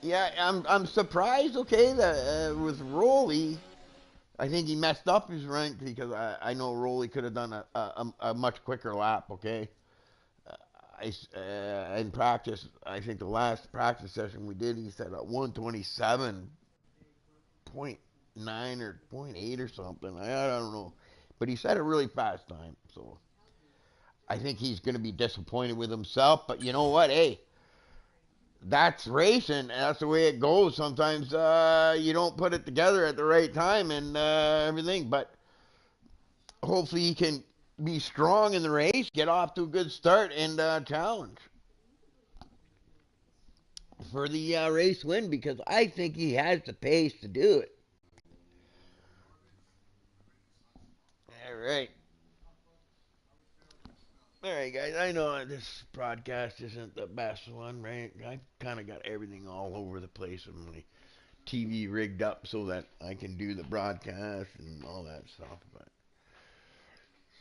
Yeah, I'm surprised. Okay, that with Rolly, I think he messed up his run because I know Rolly could have done a much quicker lap. Okay, in practice, I think the last practice session we did, he said 127.9 or point 0.8 or something. I don't know, but he said a really fast time. So I think he's going to be disappointed with himself. But you know what? Hey, that's racing. That's the way it goes. Sometimes you don't put it together at the right time and everything. But hopefully he can be strong in the race, get off to a good start, and challenge for the race win because I think he has the pace to do it. All right. All right, guys. I know this broadcast isn't the best one, right? I kind of got everything all over the place with my TV rigged up so that I can do the broadcast and all that stuff. But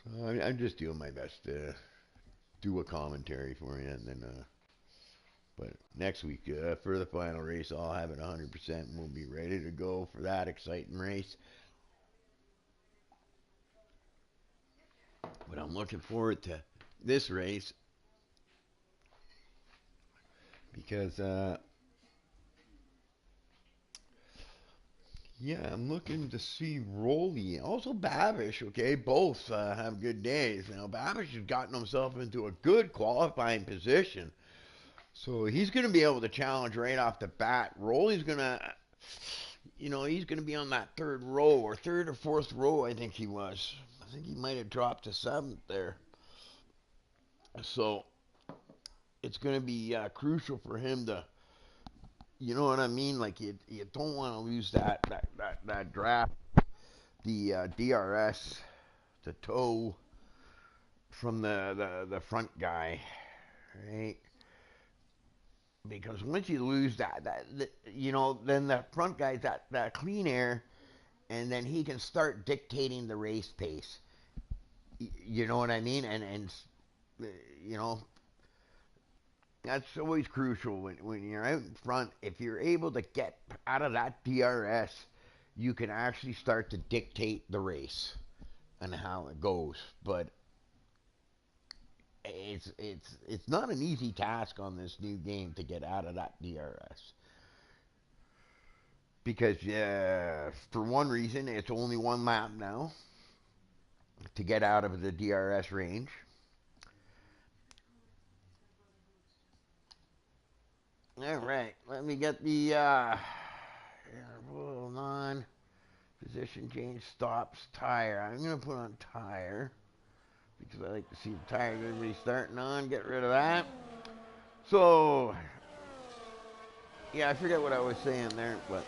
so I'm just doing my best to do a commentary for you, and then. But next week for the final race, I'll have it 100%, and we'll be ready to go for that exciting race. But I'm looking forward to this race because yeah, I'm looking to see Rolly, also Babish. Okay, both have good days. Now Babish has gotten himself into a good qualifying position, so he's going to be able to challenge right off the bat. Rolly's going to, he's going to be on that third row or third or fourth row. I think he was. I think he might have dropped to seventh there. So it's going to be crucial for him to, you know what I mean? Like you don't want to lose that draft, the DRS, to tow from the front guy, right? Because once you lose then the front guy's that clean air, and then he can start dictating the race pace. You know what I mean? Uh, you know that's always crucial when you're out in front. If you're able to get out of that DRS, you can actually start to dictate the race and how it goes. But it's not an easy task on this new game to get out of that DRS because for one reason it's only one lap now to get out of the DRS range. All right, let me get the non position change stops tire. I'm gonna put on tire because I like to see the tire everybody starting on. Get rid of that. So yeah, I forget what I was saying there, but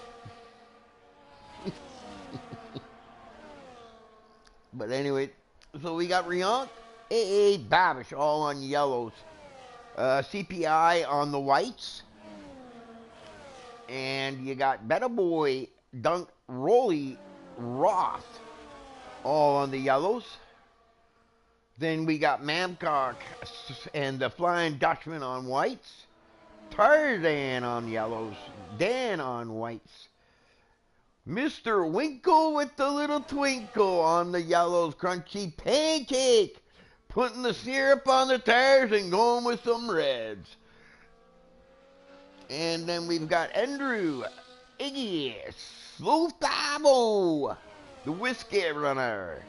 but anyway, so we got Riant, AA, Babish all on yellows, CPI on the whites, and you got Better Boy, Dunk, Rolly, Roth all on the yellows. Then we got Mamcock and the Flying Dutchman on whites, Tarzan on yellows, Dan on whites, Mr. Winkle with the little twinkle on the yellows, Crunchy Pancake, putting the syrup on the tires and going with some reds. And then we've got Andrew, Iggy, Slow Fabo, the Whiskey Runner.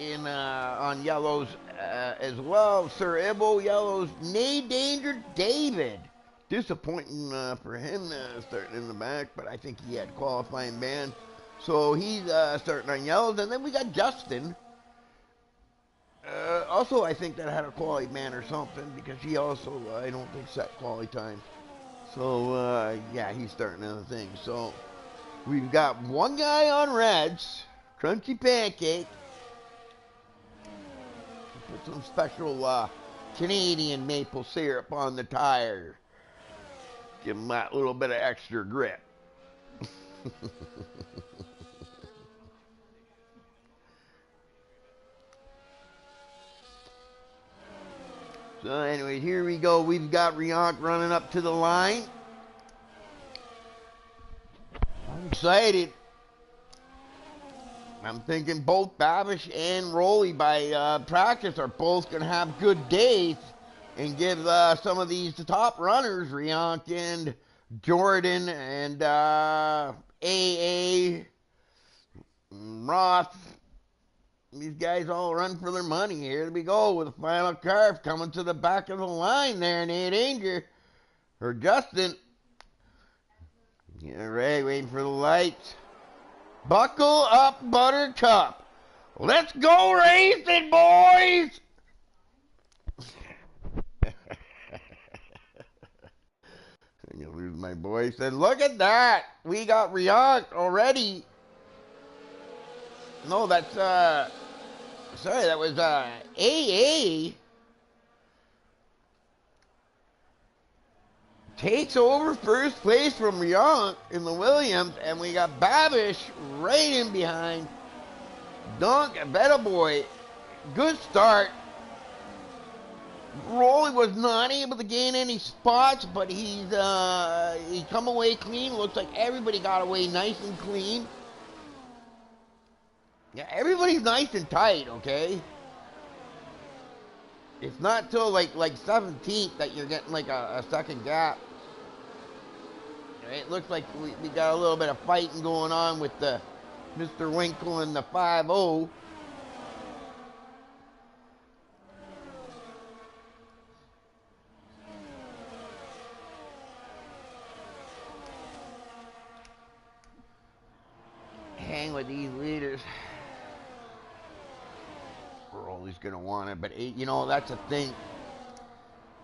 On yellows as well, Sir Ibo yellows, Nay Danger David. Disappointing for him starting in the back, but I think he had qualifying ban. So he's starting on yellows. And then we got Justin. Also, I think that had a quality ban or something because he also, I don't think, set quality time. So, yeah, he's starting on the thing. So we've got one guy on reds, Crunchy Pancake. Put some special Canadian maple syrup on the tire. Give them that little bit of extra grip. So anyway, here we go. We've got Riant running up to the line. I'm excited. I'm thinking both Babish and Rolly by practice are both going to have good days and give some of these top runners, Riant and Jordan and AA, Roth, these guys all run for their money. Here we go with the final curve coming to the back of the line there, Nate Danger or Justin. Yeah, Ray waiting for the lights. Buckle up, Buttercup. Let's go racing, boys! I'm gonna lose my voice. And look at that. We got Riant already. No, that's sorry, that was AA takes over first place from Riant in the Williams, and we got Babish right in behind. Dunk and Better Boy, good start. Rolly was not able to gain any spots, but he come away clean. Looks like everybody got away nice and clean. Yeah, everybody's nice and tight, okay? It's not till like 17th that you're getting like a second gap. It looks like we got a little bit of fighting going on with the Mr. Winkle and the 5-0. Hang with these leaders. We're always gonna want it, but you know that's a thing.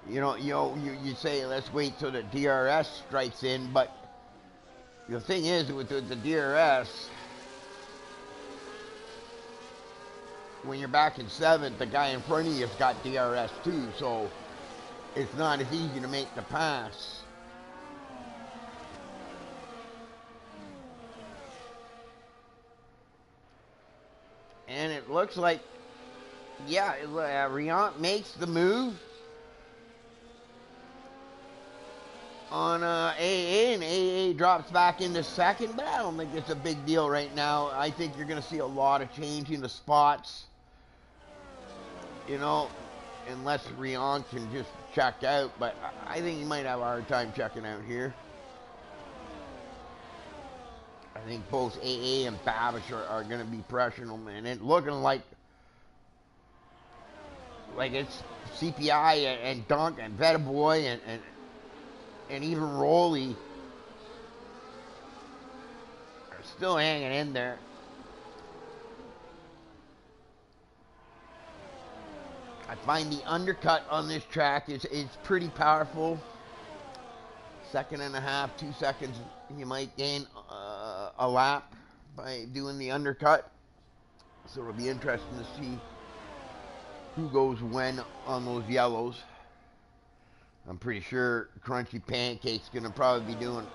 You say let's wait till the DRS strikes in, but the thing is with the DRS, when you're back in 7th, the guy in front of you's got DRS too, so it's not as easy to make the pass. And it looks like, yeah, Riant makes the move on AA, and AA drops back into 2nd, but I don't think it's a big deal right now. I think you're going to see a lot of changing the spots, you know, unless Riant can just check out, but I think he might have a hard time checking out here. I think both AA and Babish are going to be pressuring him, and it looking like it's CPI and Dunk and Vetaboy and even Rolly are still hanging in there. I find the undercut on this track is pretty powerful. 2.5, 2 seconds, you might gain a lap by doing the undercut. So it'll be interesting to see who goes when on those yellows. I'm pretty sure Crunchy Pancake's going to probably be doing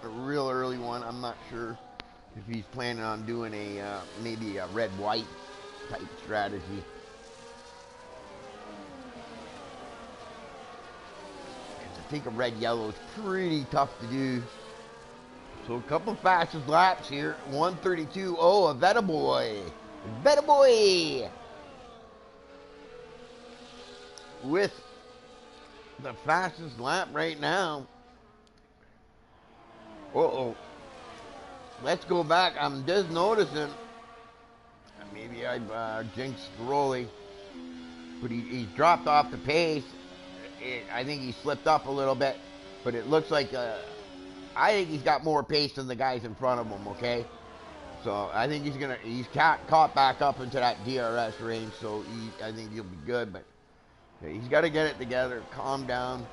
a real early one. I'm not sure if he's planning on doing maybe a red-white type strategy. I think a red-yellow is pretty tough to do. So a couple fastest laps here. 1:32.0, a Vetaboy. Vetaboy! With the fastest lap right now. Uh-oh. Let's go back. I'm just noticing. Maybe I jinxed Rolly. But he's dropped off the pace. I think he slipped up a little bit. But it looks like I think he's got more pace than the guys in front of him, okay? So I think he's caught back up into that DRS range, so I think he'll be good, but he's got to get it together, calm down,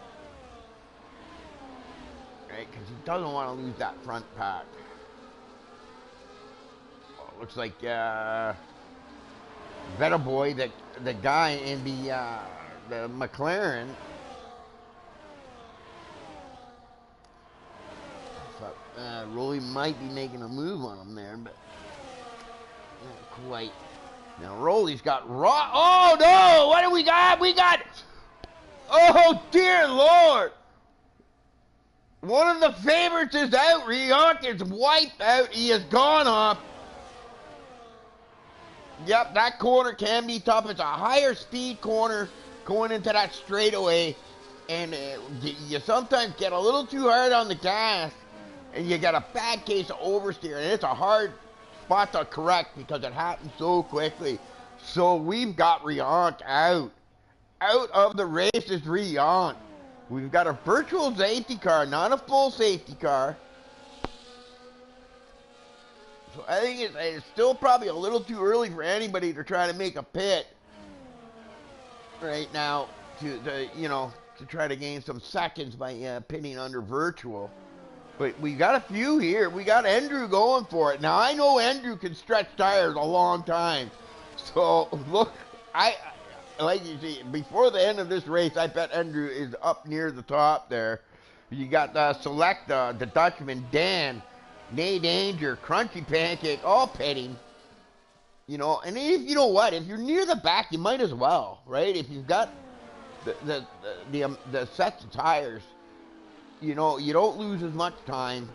right? Because he doesn't want to lose that front pack. Well, it looks like Vetaboy, the guy in the McLaren. Rolly might be making a move on him there, but not quite. Now Rolly's got oh no! What do we got? We got, oh dear Lord! One of the favorites is out. Riant is wiped out. He has gone off. Yep, that corner can be tough. It's a higher speed corner going into that straightaway, and you sometimes get a little too hard on the gas. And you got a bad case of oversteer, and it's a hard spot to correct because it happens so quickly. So we've got Riant out. Out of the race is Riant. We've got a virtual safety car, not a full safety car. So I think it's still probably a little too early for anybody to try to make a pit right now to try to gain some seconds by pitting under virtual. But we got a few here. We got Andrew going for it. Now, I know Andrew can stretch tires a long time. So, look, like you see, before the end of this race, I bet Andrew is up near the top there. You got the Dutchman, Dan, Nay Danger, Crunchy Pancake, all pitting. You know, and if you know what, if you're near the back, you might as well, right? If you've got the sets of tires, you know, you don't lose as much time,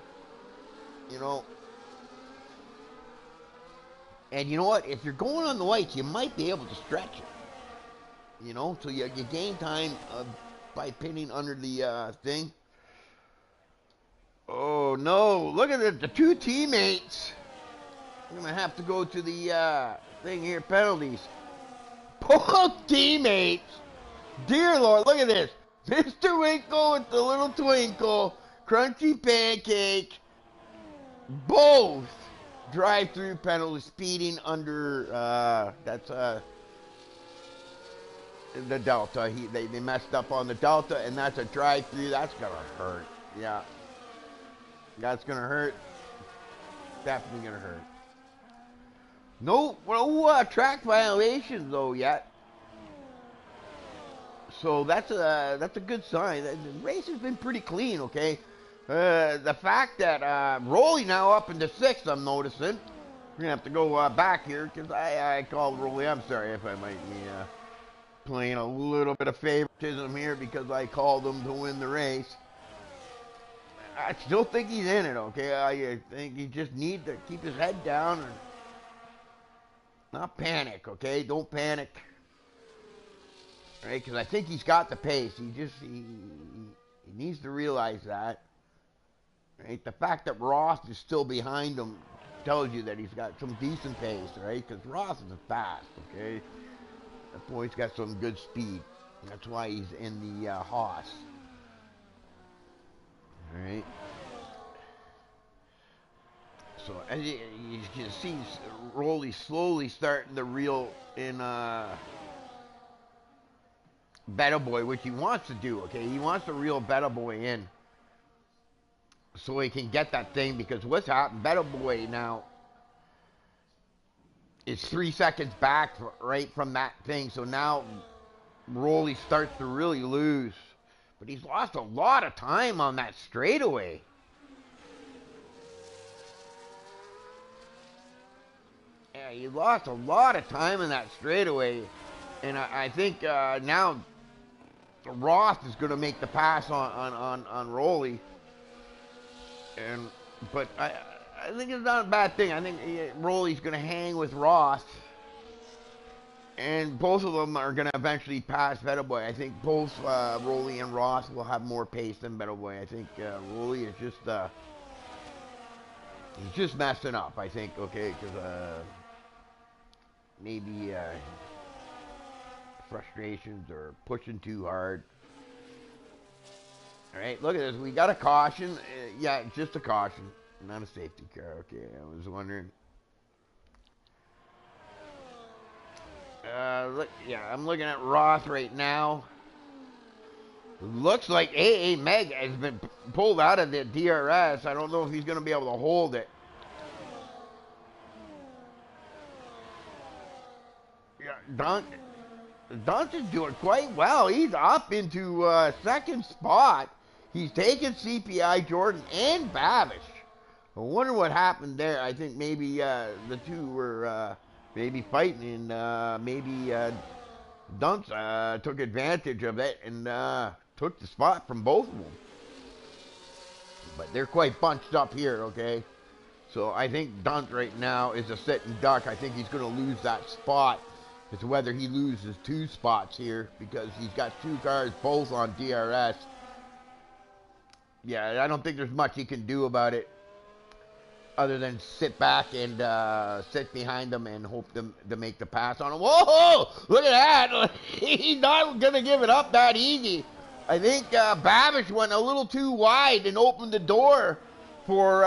you know. And you know what? If you're going on the whites, you might be able to stretch it, you know. So you gain time by pinning under the thing. Oh, no. Look at it. The two teammates. I'm going to have to go to the thing here, penalties. Both teammates. Dear Lord, look at this. Mr. Winkle with the little twinkle, Crunchy Pancake, both drive-through penalty speeding under, that's the Delta. They messed up on the Delta, and that's a drive-through. That's going to hurt. Yeah. That's going to hurt. Definitely going to hurt. No track violations though yet. So that's a good sign. The race has been pretty clean. Okay, the fact that Rolly now up into sixth, I'm noticing. We're gonna have to go back here because I called Rolly. I'm sorry if I might be playing a little bit of favoritism here because I called him to win the race. I still think he's in it. Okay, I think he just needs to keep his head down and not panic. Okay, don't panic. Right, because I think he's got the pace. He needs to realize that. Right, the fact that Ross is still behind him tells you that he's got some decent pace, right? Because Ross is fast. Okay, that boy's got some good speed. That's why he's in the Haas. All right. So as you can see, Rolly slowly starting to reel in Better Boy, which he wants to do. Okay, he wants to reel Better Boy in so he can get that thing. Because what's happened, Better Boy now is 3 seconds back right from that thing. So now Rolly starts to really lose. But he's lost a lot of time on that straightaway. Yeah, he lost a lot of time in that straightaway. And I think now Ross is going to make the pass on Rolly. But I think it's not a bad thing. I think Rolly's going to hang with Ross. And both of them are going to eventually pass Better Boy. I think both Rolly and Ross will have more pace than Better Boy. I think Rolly is he's just messing up, I think, okay, because maybe frustrations or pushing too hard. All right, look at this. We got a caution. Yeah, just a caution, not a safety car. Okay, I was wondering. Look, yeah, I'm looking at Roth right now. Looks like AA Meg has been pulled out of the DRS. I don't know if he's going to be able to hold it. Yeah, Dunce is doing quite well. He's up into second spot. He's taken CPI, Jordan, and Babish. I wonder what happened there. I think maybe the two were maybe fighting, and maybe Dunce took advantage of it and took the spot from both of them. But they're quite bunched up here, okay? So I think Dunce right now is a sitting duck. I think he's going to lose that spot. It's whether he loses 2 spots here because he's got 2 cars both on DRS. Yeah, I don't think there's much he can do about it other than sit back and sit behind them and hope to make the pass on him. Whoa! Look at that! He's not going to give it up that easy. I think Babish went a little too wide and opened the door for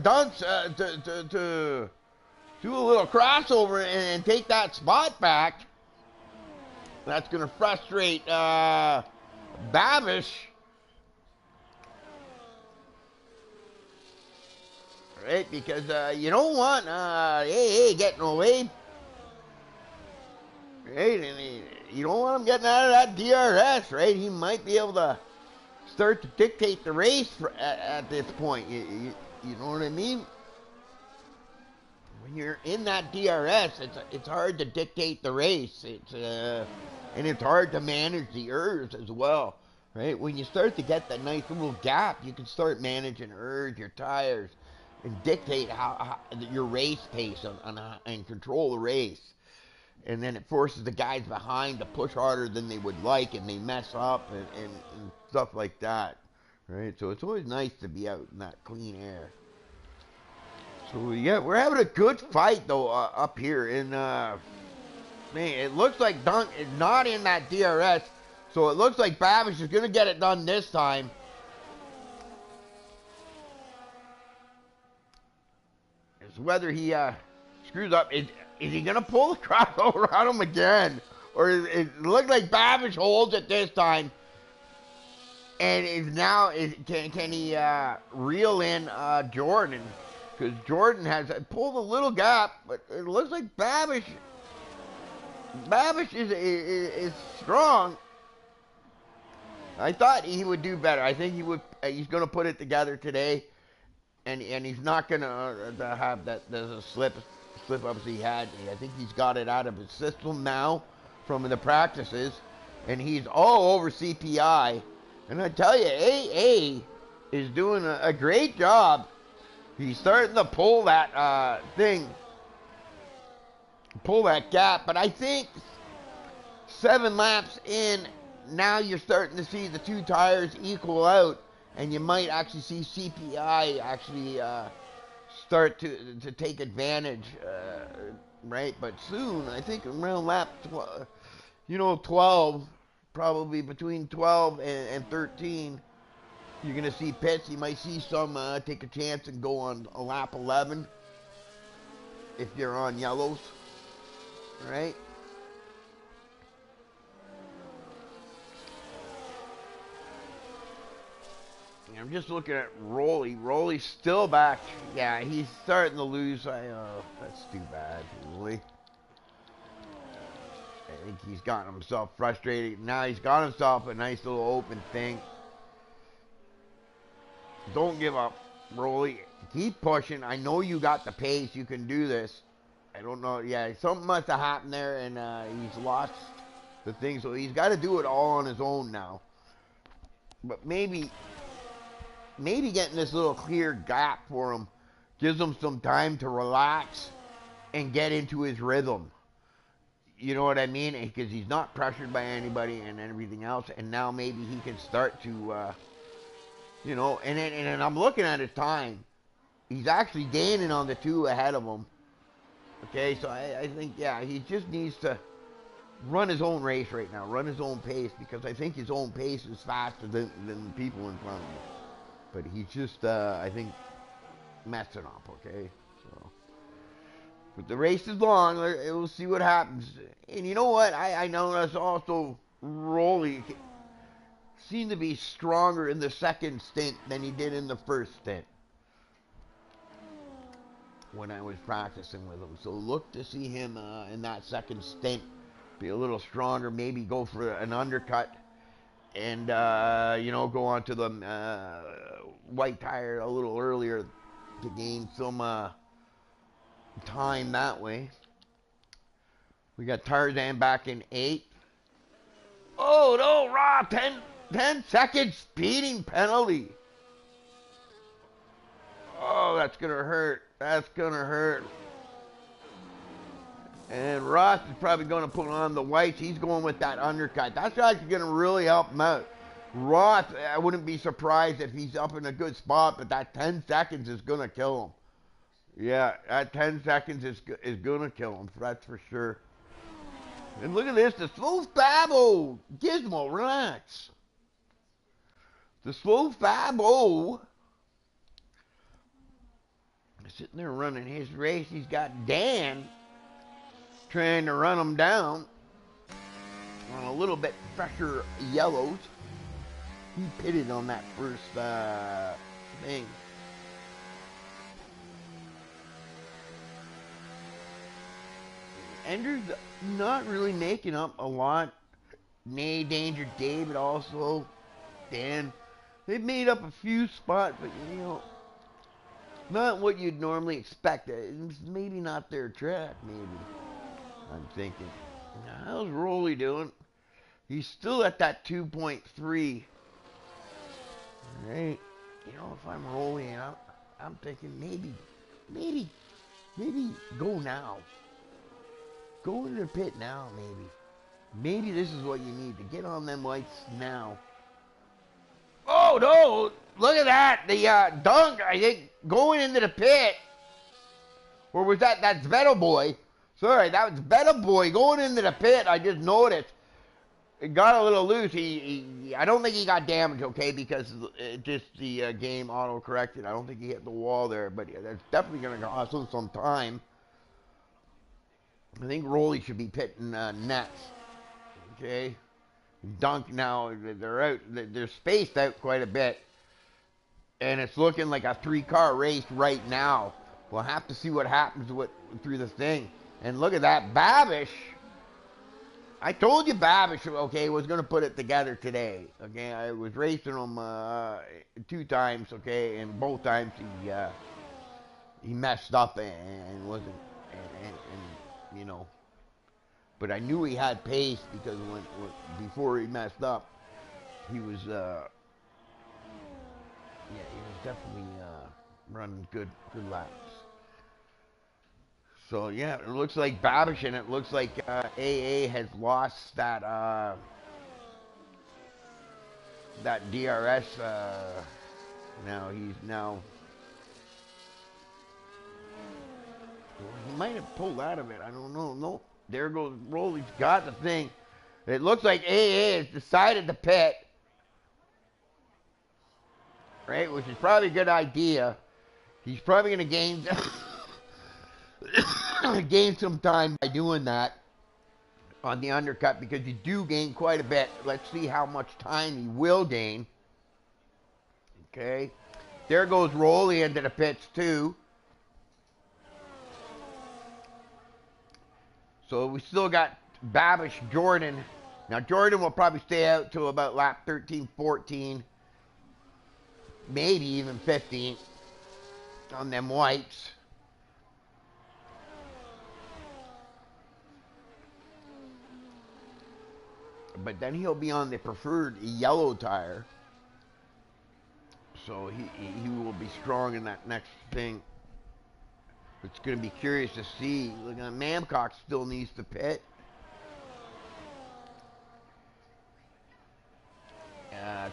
Dunce to do a little crossover and take that spot back. That's going to frustrate Babish. Right, because you don't want AA getting away. Right, and you don't want him getting out of that DRS, right? He might be able to start to dictate the race at this point. You know what I mean? When you're in that DRS, it's hard to dictate the race. And it's hard to manage the errs as well, right? When you start to get that nice little gap, you can start managing errs, your tires, and dictate how your race pace and control the race. And then it forces the guys behind to push harder than they would like, and they mess up and stuff like that, right? So it's always nice to be out in that clean air. So yeah, we're having a good fight though up here. And man, it looks like Dunk is not in that DRS, so it looks like Babish is gonna get it done this time. It's whether he screws up. Is he gonna pull the crossover on him again, or it looks like Babish holds it this time? And can he reel in Jordan? Because Jordan has pulled a little gap, but it looks like Babish is strong. I thought he would do better. I think he would. He's going to put it together today, and he's not going to have that. There's a slip ups he had. I think he's got it out of his system now from the practices, and he's all over CPI. And I tell you, AA is doing a great job. He's starting to pull that pull that gap. But I think 7 laps in, now you're starting to see the two tires equal out, and you might actually see CPI actually start to take advantage, right? But soon, I think around lap 12, probably between 12 and 13, you're going to see pits. You might see some take a chance and go on a lap 11 if you're on yellows, right? I'm just looking at Rolly. Rolly's still back. Yeah, he's starting to lose. That's too bad, really. I think he's gotten himself frustrated. Now he's got himself a nice little open thing. Don't give up, Rolly. Keep pushing. I know you got the pace. You can do this. I don't know. Yeah, something must have happened there, and he's lost the thing. So he's got to do it all on his own now. But maybe getting this little clear gap for him gives him some time to relax and get into his rhythm. You know what I mean? Because he's not pressured by anybody and everything else. And now maybe he can start to, and I'm looking at his time. He's actually gaining on the two ahead of him. Okay, so I think, yeah, he just needs to run his own race right now. Run his own pace, because I think his own pace is faster than the people in front of him. But he's just, I think, messing up, okay? So, but the race is long. We'll see what happens. And you know what? I know that's also Rolly seemed to be stronger in the second stint than he did in the first stint when I was practicing with him. So look to see him in that second stint be a little stronger, maybe go for an undercut, and go on to the white tire a little earlier to gain some time that way. We got Tarzan back in 8. Oh no, Raw, 10 seconds speeding penalty. Oh, that's gonna hurt. That's gonna hurt. And Ross is probably going to put on the whites. He's going with that undercut. That's actually going to really help him out. Ross, I wouldn't be surprised if he's up in a good spot, but that 10 seconds is going to kill him. Yeah, that 10 seconds is going to kill him, that's for sure. And look at this, the slow Fabo. Gizmo, relax. The slow Fabo is sitting there running his race. He's got Dan trying to run him down on a little bit fresher yellows. He pitted on that first thing. Ender's not really making up a lot. Nay, Danger David also. Dan. They've made up a few spots, but not what you'd normally expect. It's maybe not their track, maybe. I'm thinking, how's Rolly doing? He's still at that 2.3. Right? If I'm Rolly, I'm thinking maybe go now. Go into the pit now, maybe. Maybe this is what you need to get on them lights now. Oh no! Look at that! The dunk, I think, going into the pit. Or was that's Vettel Boy? Sorry, that was Better Boy going into the pit. I just noticed. It got a little loose. I don't think he got damaged, okay, because the game auto-corrected. I don't think he hit the wall there, but that's definitely going to cost him some time. I think Rolly should be pitting next, okay? Dunk now, they're out. They're spaced out quite a bit, and it's looking like a 3-car race right now. We'll have to see what happens through the thing. And look at that, Babish. I told you Babish, okay, was going to put it together today. Okay, I was racing him 2 times, okay, and both times he messed up and wasn't, and you know. But I knew he had pace because before he messed up, he was yeah, he was definitely running good laps. So yeah, it looks like Babish, and it looks like AA has lost that DRS. Now he might have pulled out of it. I don't know. No, there goes Rolly's got the thing. It looks like AA has decided to pit, right? Which is probably a good idea. He's probably going to gain gain some time by doing that on the undercut, because you do gain quite a bit. Let's see how much time he will gain. Okay. There goes Rolly into the pits too. So we still got Babish, Jordan. Now Jordan will probably stay out till about lap 13, 14, maybe even 15 on them whites. But then he'll be on the preferred yellow tire. So he will be strong in that next thing. It's going to be curious to see. Look, Mamcock still needs to pit.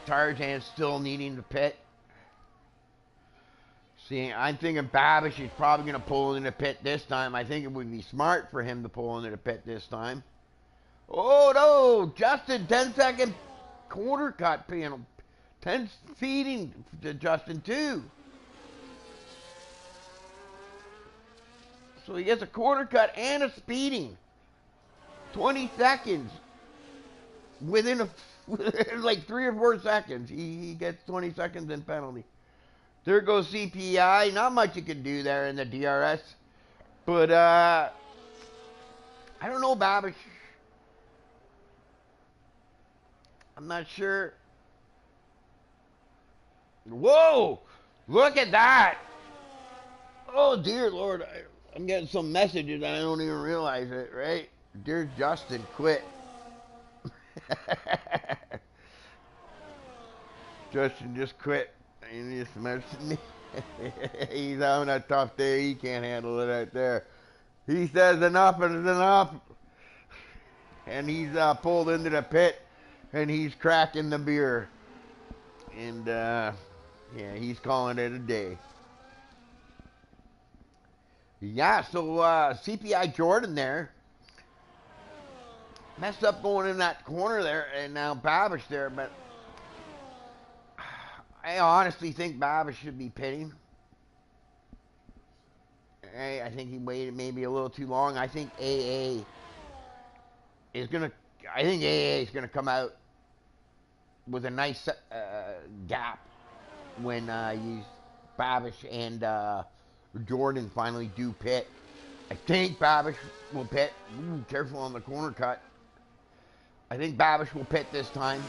Tarzan still needing to pit. See, I'm thinking Babish is probably going to pull into the pit this time. I think it would be smart for him to pull into the pit this time. Oh no, Justin, 10-second corner cut panel. 10 feeding to Justin too. So he gets a corner cut and a speeding. 20 seconds. Within like 3 or 4 seconds, he gets 20 seconds in penalty. There goes CPI. Not much you can do there in the DRS. But, I don't know, Babish. I'm not sure. Whoa! Look at that! Oh, dear Lord. I'm getting some messages and I don't even realize it, right? Dear Justin, quit. Justin just quit. He just messaged me. He's having a tough day. He can't handle it out there. He says enough is enough. And he's pulled into the pit and he's cracking the beer. And yeah, he's calling it a day. Yeah, so CPI Jordan there messed up going in that corner there, and now Babish there, but I honestly think Babish should be pitting. I think he waited maybe a little too long. I think AA is gonna come out with a nice gap when Babish and Jordan finally do pit. I think Babish will pit. Ooh, careful on the corner cut. I think Babish will pit this time.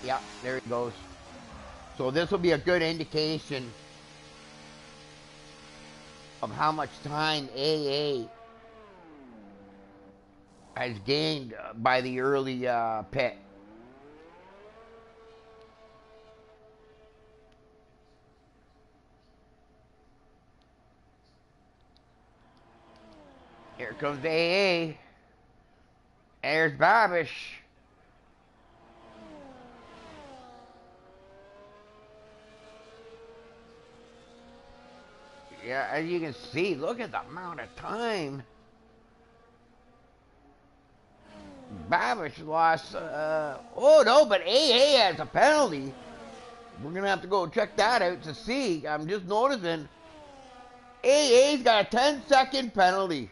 Yeah, there he goes. So this will be a good indication of how much time AA has gained by the early pit. Here comes AA. There's Babish. Yeah, as you can see, look at the amount of time. Babish lost, oh no, but AA has a penalty. We're going to have to go check that out to see. I'm just noticing AA's got a 10-second penalty.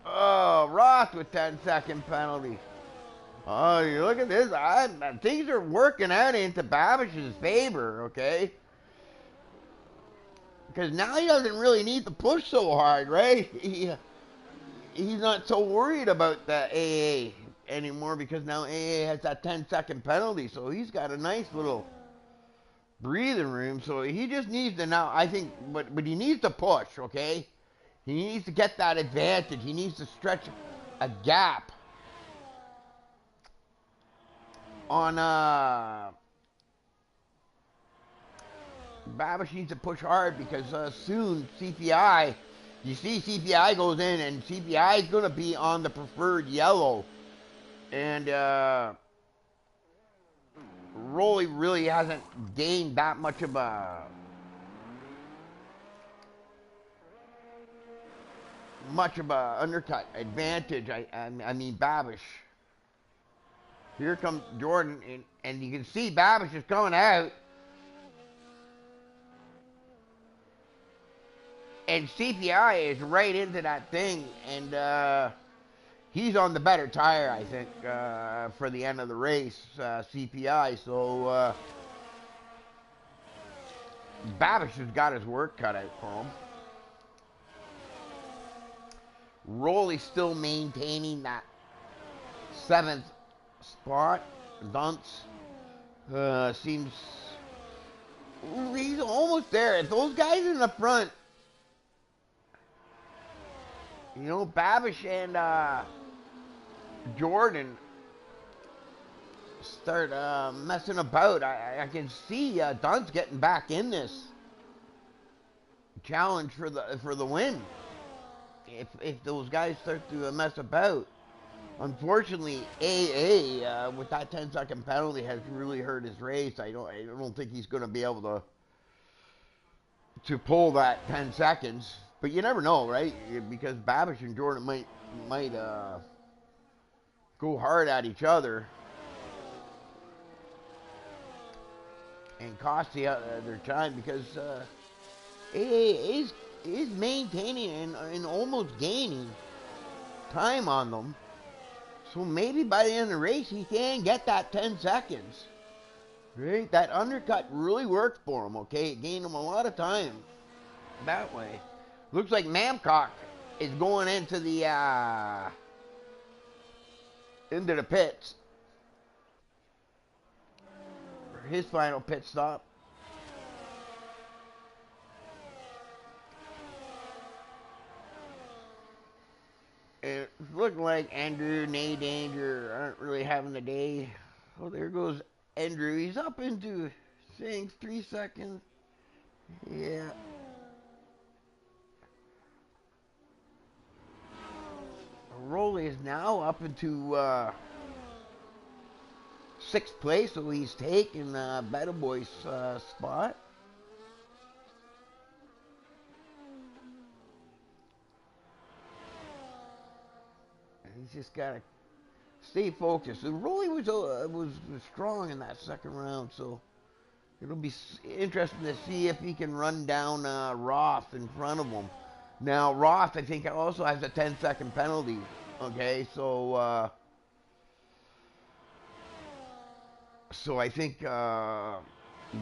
Oh, Ross with 10-second penalty. Oh, you look at this. Things are working out into Babish's favor, okay? because now he doesn't really need to push so hard, right? He's not so worried about the AA anymore because now AA has that 10-second penalty, so he's got a nice little breathing room. So he just needs to now, I think, but he needs to push, okay? He needs to get that advantage. He needs to stretch a gap on Babish needs to push hard because soon CPI, you see CPI goes in and CPI is going to be on the preferred yellow. And Rolly really hasn't gained that much of a undercut advantage. I mean Babish. Here comes Jordan, and you can see Babish is coming out. And CPI is right into that thing, and he's on the better tire, I think, for the end of the race, CPI. So Babish has got his work cut out for him. Rolly's still maintaining that 7th spot. Dunce seems he's almost there. If those guys in the front, you know, Babish and Jordan start messing about, I can see Dunce getting back in this challenge for the win. If those guys start to mess about. Unfortunately, AA with that 10-second penalty has really hurt his race. I don't think he's going to be able to pull that 10 seconds. But you never know, right? Because Babish and Jordan might go hard at each other and cost their time because AA is maintaining and almost gaining time on them. So maybe by the end of the race, he can get that 10 seconds. Right? That undercut really worked for him, okay? It gained him a lot of time that way. Looks like Mamcock is going into the pits for his final pit stop. It's looking like Andrew, Nate Danger aren't really having the day. Oh, there goes Andrew. He's up into things 3 seconds. Yeah. Rolly is now up into 6th place, so he's taking Better Boy's spot. He's just got to stay focused. And Rolly was strong in that second round, so it'll be interesting to see if he can run down Roth in front of him. Now, Roth, I think, also has a 10-second penalty. Okay, so I think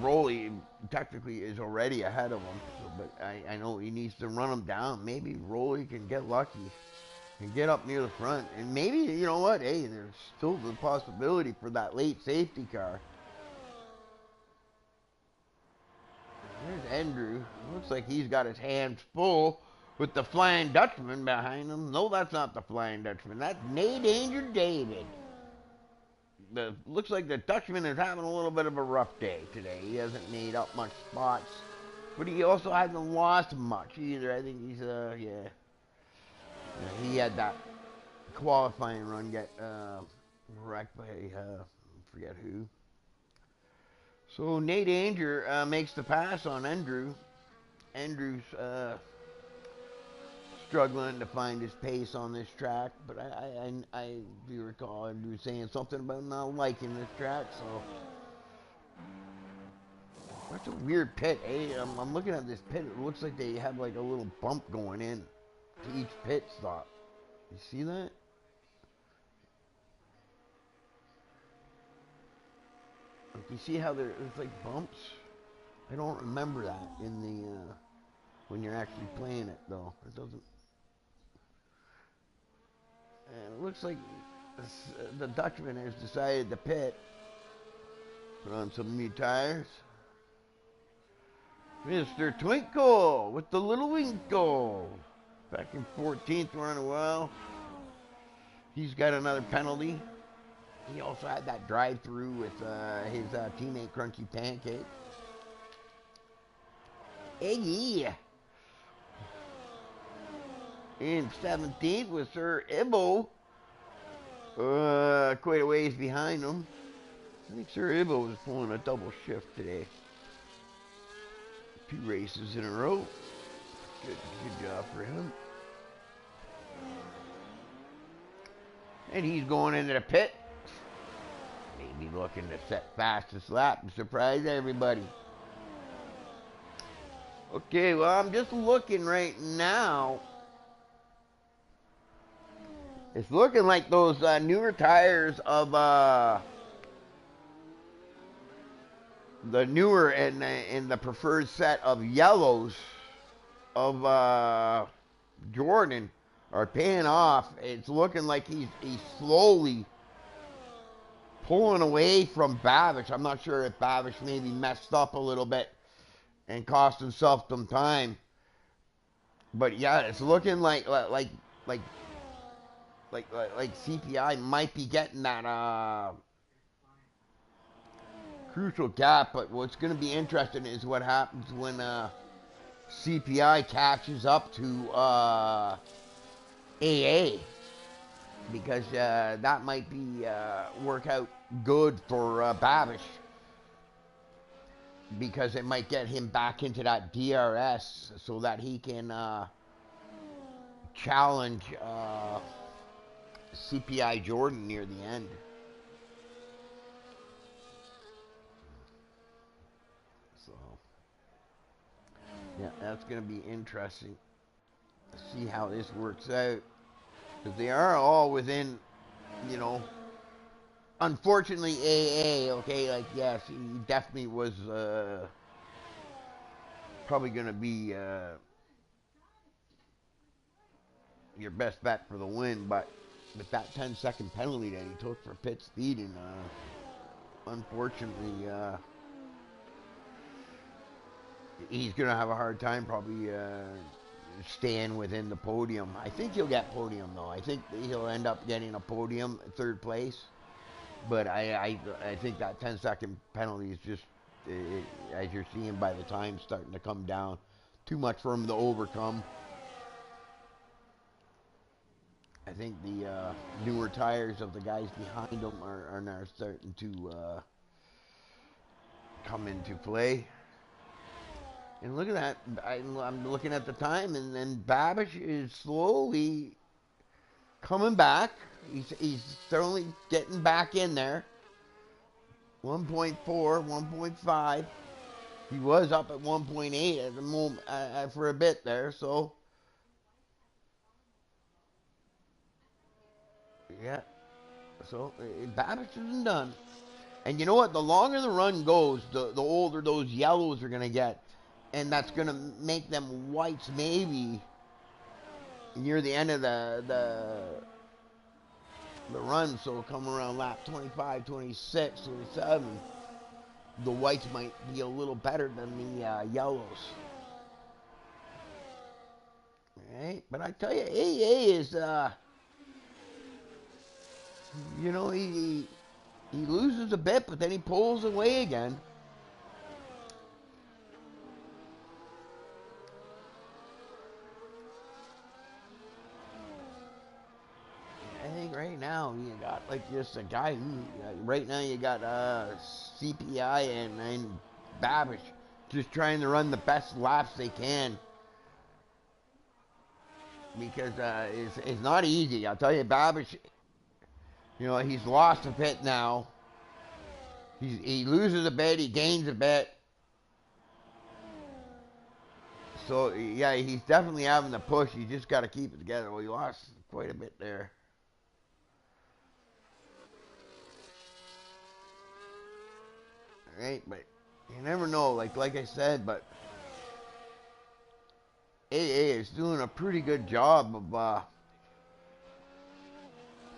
Rolly technically is already ahead of him. So, but I know he needs to run him down. Maybe Rolly can get lucky and get up near the front. And maybe, you know what, hey, there's still the possibility for that late safety car. There's Andrew. Looks like he's got his hands full with the Flying Dutchman behind him. No, that's not the Flying Dutchman. That's Nate Danger David. Looks like the Dutchman is having a little bit of a rough day today. He hasn't made up much spots. But he also hasn't lost much either. I think he's, yeah, he had that qualifying run get wrecked by, I forget who. So Nate Danger makes the pass on Andrew. Andrew's struggling to find his pace on this track, but I do recall Andrew saying something about not liking this track, so that's a weird pit. Hey, I'm looking at this pit. It looks like they have like a little bump going in to each pit stop. You see that? Like, you see how there's like bumps? I don't remember that in the when you're actually playing it, though. It doesn't. And it looks like the Dutchman has decided to pit. Put on some new tires. Mr. Twinkle with the little winkle. Back in 14th running well. He's got another penalty. He also had that drive-through with his teammate Crunchy Pancake. Iggy. In 17th with Sir Ibo. Quite a ways behind him. I think Sir Ibo was pulling a double shift today. 2 races in a row. Good job for him. And he's going into the pit. Maybe looking to set fastest lap and surprise everybody. Okay, well, I'm just looking right now. It's looking like those newer tires of the newer and the preferred set of yellows of Jordan are paying off. It's looking like he's slowly pulling away from Babish. I'm not sure if Babish maybe messed up a little bit and cost himself some time. But yeah, it's looking like CPI might be getting that crucial gap. But what's going to be interesting is what happens when CPI catches up to AA, because that might be work out good for Babish, because it might get him back into that DRS so that he can challenge CPI Jordan near the end. So, yeah, that's going to be interesting to see how this works out, because they are all within, you know, unfortunately AA, okay, like, yes, he definitely was probably going to be your best bet for the win, but with that 10-second penalty that he took for pit speeding, unfortunately, he's going to have a hard time probably staying within the podium. I think he'll get podium, though. I think he'll end up getting a podium, 3rd place. But I think that 10-second penalty is just, as you're seeing by the time, starting to come down. Too much for him to overcome. I think the newer tires of the guys behind him are now starting to come into play. And look at that. I'm looking at the time, and then Babish is slowly coming back. He's slowly getting back in there. 1.4, 1.5. He was up at 1.8 at the moment for a bit there, so yeah. So Babish isn't done. And you know what? The longer the run goes, the older those yellows are going to get. And that's going to make them whites maybe near the end of the run. So come around lap 25, 26, 27, the whites might be a little better than the yellows. All right? But I tell you, AA is, you know, he loses a bit, but then he pulls away again. I think right now you got like just a guy who, right now you got CPI and Babish just trying to run the best laps they can, because it's not easy. I'll tell you, Babish, you know, he's lost a bit now. He loses a bit, he gains a bit. So yeah, he's definitely having to push. You just got to keep it together. Well, he lost quite a bit there. Right, but you never know. Like I said, but AA is doing a pretty good job of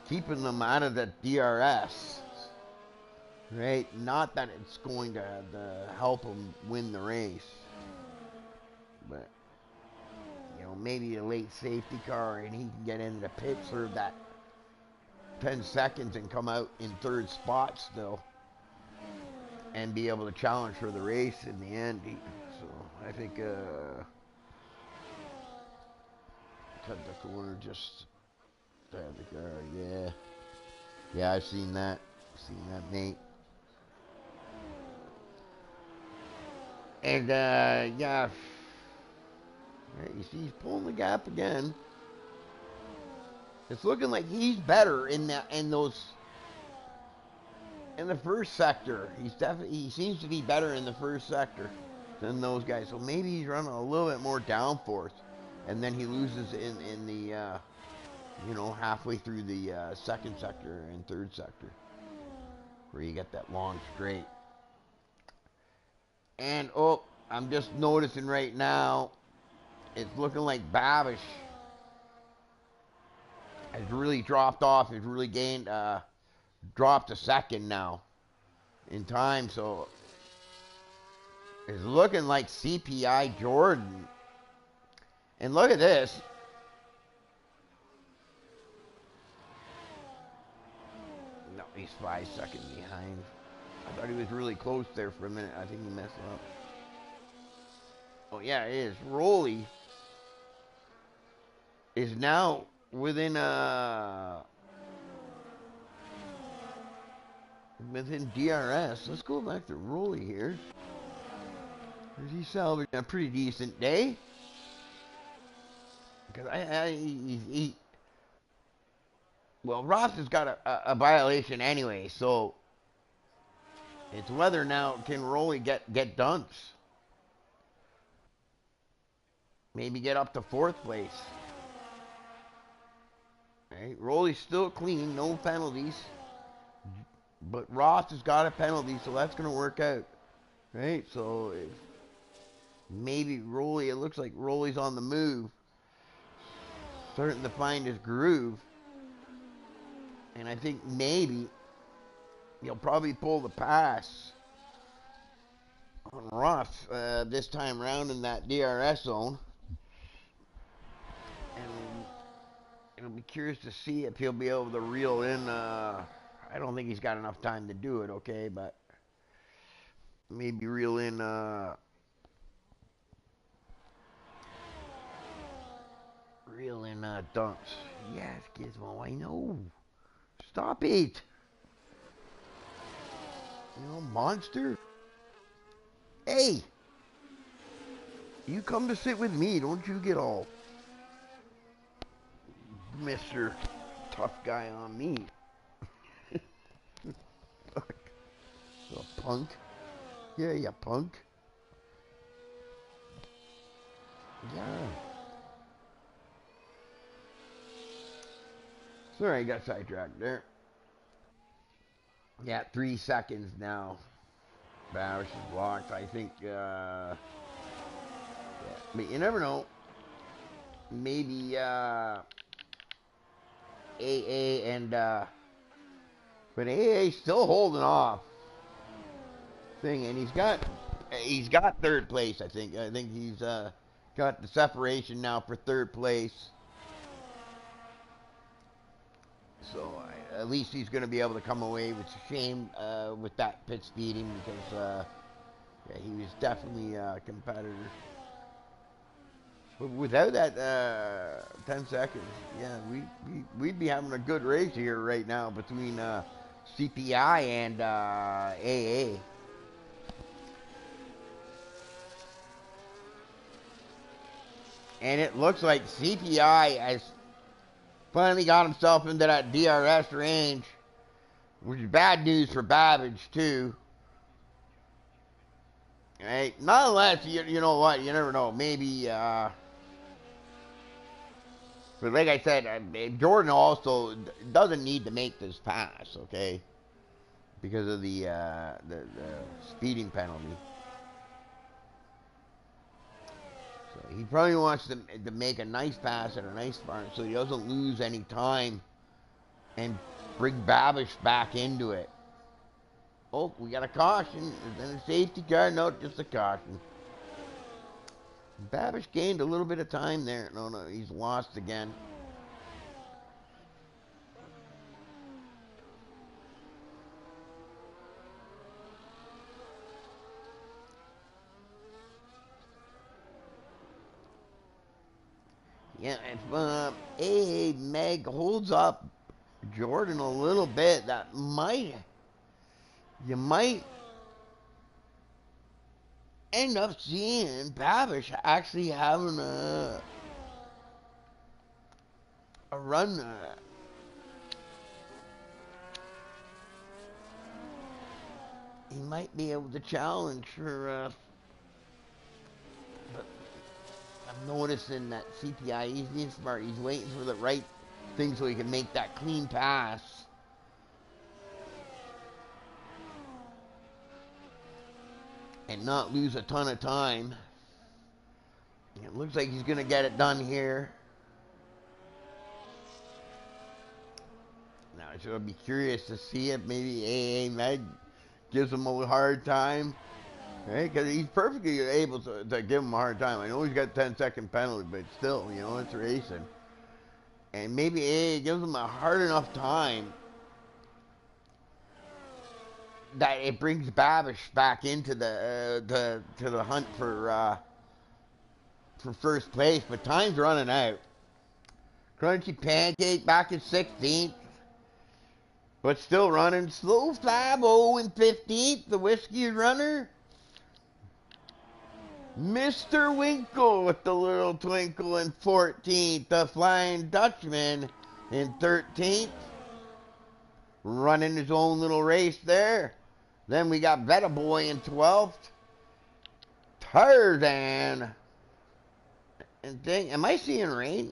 keeping them out of the DRS, right? Not that it's going to help them win the race, but maybe a late safety car and he can get into the pits for that 10 seconds and come out in third spot still and be able to challenge for the race in the end. So I think cut the corner just to have the car. Yeah, I've seen that. Nate. And yeah, you see he's pulling the gap again. It's looking like he's better in the first sector. He seems to be better in the first sector than those guys. So maybe he's running a little bit more downforce, and then he loses in the halfway through the second sector and third sector, where you get that long straight. And I'm just noticing right now, it's looking like Babish has really dropped off. Has really gained, dropped a second now in time. So it's looking like CPI Jordan. And look at this. No, he's 5 seconds behind. I thought he was really close there for a minute. I think he messed up. Oh, yeah, it is. Rolly is now within DRS. Let's go back to Rolly here. He salvaged a pretty decent day. Because well, Ross has got a violation anyway, so it's whether now can Rolly get dunks. Maybe get up to 4th place. Right? Rolly's still clean, no penalties. But Ross has got a penalty, so that's going to work out. Right? So maybe Rolly, it looks like Rolly's on the move. Starting to find his groove. And I think maybe he'll probably pull the pass on Ross this time around in that DRS zone. And it'll be curious to see if he'll be able to reel in. I don't think he's got enough time to do it, okay? But maybe reel in dunks. Yes, Gizmo, I know. Stop it. Monster. Hey. You come to sit with me. Don't you get all Mr. Tough Guy on me. A punk. Yeah, you punk. Yeah. Sorry, I got sidetracked there. Yeah, 3 seconds now. Babish is blocked. I think, yeah. But you never know. Maybe, AA and, but AA's still holding off. And he's got 3rd place, I think. I think he's, got the separation now for 3rd place. So at least he's going to be able to come away with shame with that pit speeding because yeah, he was definitely a competitor. But without that 10 seconds, yeah, we'd be having a good race here right now between CPI and AA. And it looks like CPI has finally got himself into that DRS range, which is bad news for Babbage, too. Right? Not unless, you know what, you never know. Maybe, but like I said, Jordan also doesn't need to make this pass, okay? Because of the speeding penalty. So, He probably wants to make a nice pass and a nice farm so he doesn't lose any time and bring Babish back into it. Oh, we got a caution. Then a safety car. No, just a caution. Babish gained a little bit of time there. No, he's lost again. Yeah, if A Meg holds up Jordan a little bit, you might end up seeing Babish actually having a run. He might be able to challenge for. But I'm noticing that CPI, he's being smart. He's waiting for the right thing so he can make that clean pass. And not lose a ton of time. It looks like he's going to get it done here. Now, I should be curious to see if maybe AA Meg gives him a hard time. Right? Because he's perfectly able to give him a hard time. I know he's got 10-second penalty, but still, it's racing. And maybe AA gives him a hard enough time that it brings Babish back into the hunt for first place, but time's running out. Crunchy Pancake back at 16th, but still running. Slow Fabo in 15th, the Whiskey Runner. Mr. Winkle with the little twinkle in 14th, the Flying Dutchman in 13th. Running his own little race there. Then we got Veta Boy in 12th. Tarzan. And am I seeing rain?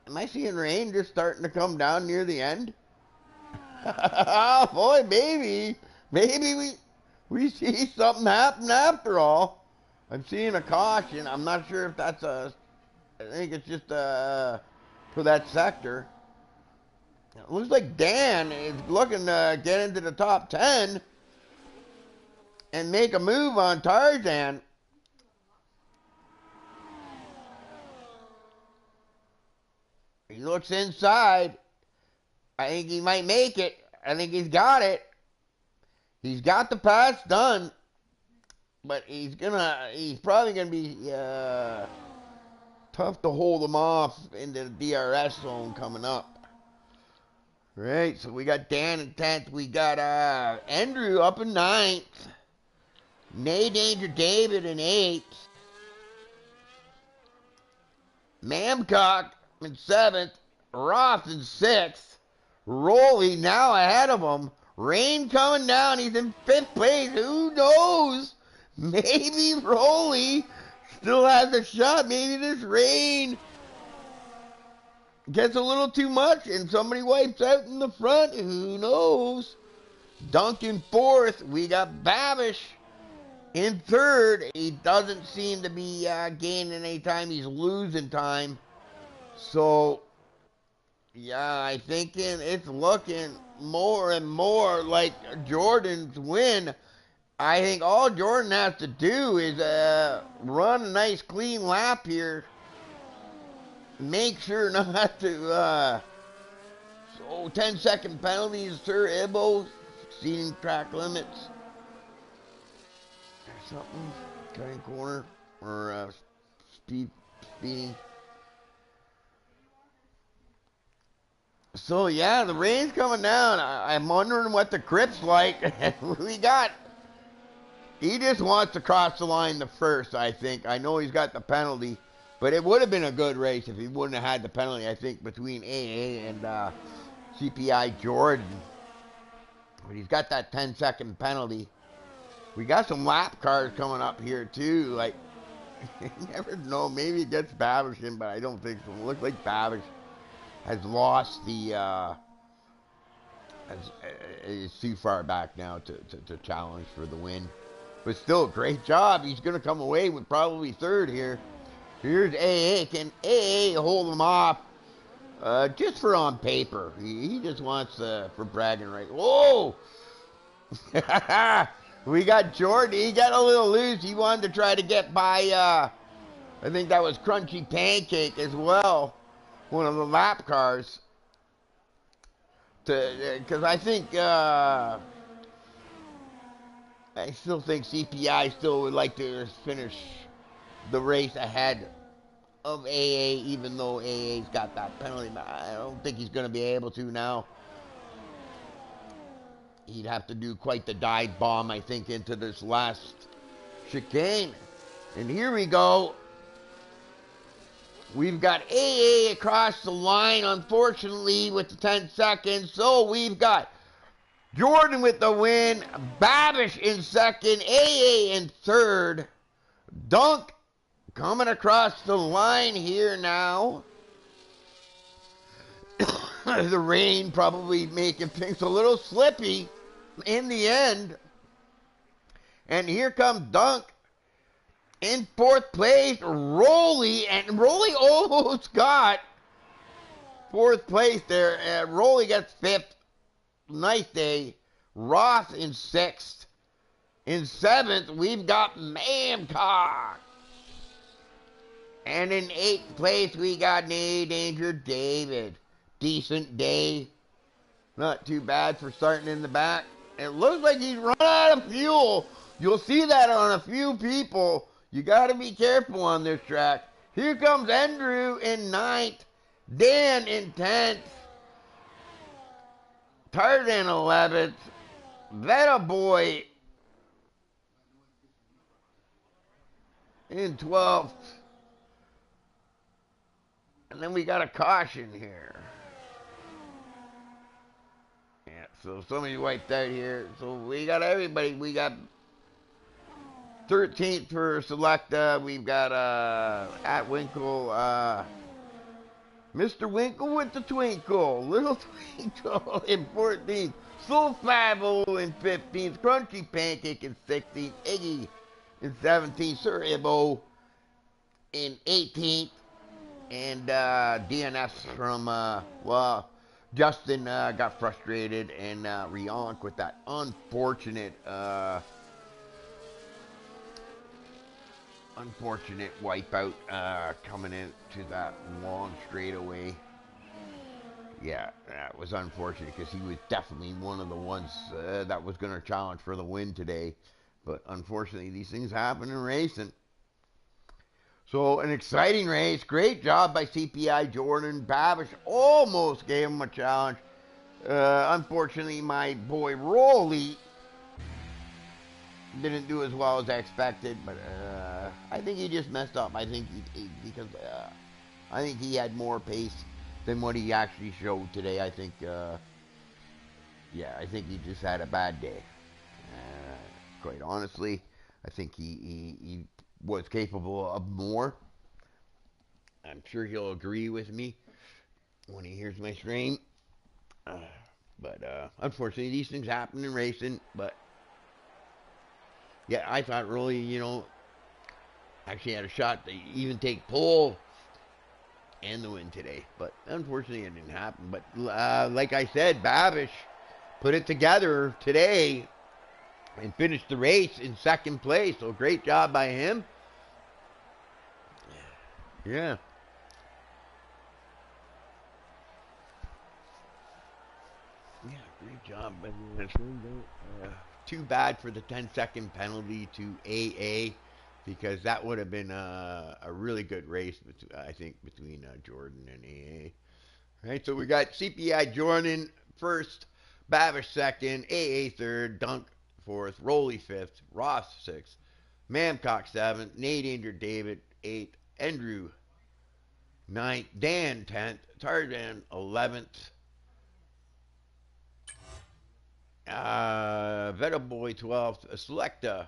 Am I seeing rain just starting to come down near the end? Oh boy, maybe we see something happen after all. I'm seeing a caution. I'm not sure if that's I think it's just for that sector. It looks like Dan is looking to get into the top 10 and make a move on Tarzan. He looks inside. I think he might make it. I think he's got it. He's got the pass done. But he's probably gonna be tough to hold him off into the DRS zone coming up. Right, so we got Dan in 10th. We got Andrew up in 9th. Nay Danger David in 8th. Mamcock in 7th. Roth in 6th. Rolly now ahead of him. Rain coming down. He's in 5th place. Who knows? Maybe Rolly still has a shot. Maybe this rain gets a little too much and somebody wipes out in the front. Who knows? Duncan 4th. We got Babish in 3rd. He doesn't seem to be gaining any time. He's losing time. So, yeah, I think it's looking more and more like Jordan's win. I think all Jordan has to do is run a nice clean lap here. Make sure not to, 10-second penalties, Sir Ibbo, exceeding track limits. There's something, cutting corner, or speeding. So, yeah, the rain's coming down. I'm wondering what the grip's like. He just wants to cross the line the first, I think. I know he's got the penalty, but it would have been a good race if he wouldn't have had the penalty, I think, between AA and CPI Jordan. But he's got that 10-second penalty. We got some lap cars coming up here, too. Like, you never know. Maybe it gets Babish in, but I don't think so. It looks like Babish has lost the... is too far back now to challenge for the win. But still, great job. He's going to come away with probably 3rd here. Here's AA. Can AA hold him off? Just for on paper. He just wants for bragging right. Whoa! We got Jordan. He got a little loose. He wanted to try to get by, I think that was Crunchy Pancake as well. One of the lap cars. Because I still think CPI still would like to finish the race ahead of AA, even though AA's got that penalty. I don't think he's going to be able to now. He'd have to do quite the dive bomb, I think, into this last chicane. And here we go. We've got AA across the line, unfortunately, with the 10 seconds. So we've got Jordan with the win, Babish in second, AA in third. Dunk coming across the line here now. The rain probably making things a little slippy in the end. And here comes Dunk in fourth place. Rolly, and Rolly almost got fourth place there. Rolly gets fifth. Nice day. Roth in sixth. In seventh, we've got Mamcock. And in eighth place, we got Danger David. Decent day. Not too bad for starting in the back. It looks like he's run out of fuel. You'll see that on a few people. You got to be careful on this track. Here comes Andrew in ninth. Dan in 10th. Tarzan 11th. Veta Boy in 12th. And then we got a caution here. Yeah, so somebody wiped out here. So we got everybody. We got 13th for Selecta. We've got at Winkle. Mr. Winkle with the twinkle. Little Twinkle in 14th. Soul 50 in 15th. Crunchy Pancake in 16th. Iggy in 17th. Sir Ibbo in 18th. And DNS from, Justin got frustrated, and Rionk with that unfortunate wipeout coming into that long straightaway. Yeah, that was unfortunate because he was definitely one of the ones that was going to challenge for the win today. But unfortunately, these things happen in racing. So, an exciting race. Great job by CPI Jordan. Babish almost gave him a challenge. Unfortunately, my boy Rolly didn't do as well as I expected, but I think he just messed up. I think because I think he had more pace than what he actually showed today. I think, I think he just had a bad day. Quite honestly, I think he was capable of more. I'm sure he'll agree with me when he hears my stream. But unfortunately, these things happen in racing. But yeah, I thought really, actually had a shot to even take pole and the win today. But unfortunately, it didn't happen. But like I said, Babish put it together today and finished the race in second place. So great job by him. Yeah. Yeah, great job. Too bad for the 10-second penalty to AA because that would have been a really good race, I think, between Jordan and AA. All right, so we got CPI Jordan first, Babish second, AA third, Dunk fourth, Rolly fifth, Ross sixth, Mamcock seventh, Nate Danger David eighth, Andrew ninth, Dan 10th, Tarzan 11th, Veta Boy 12th, Selecta,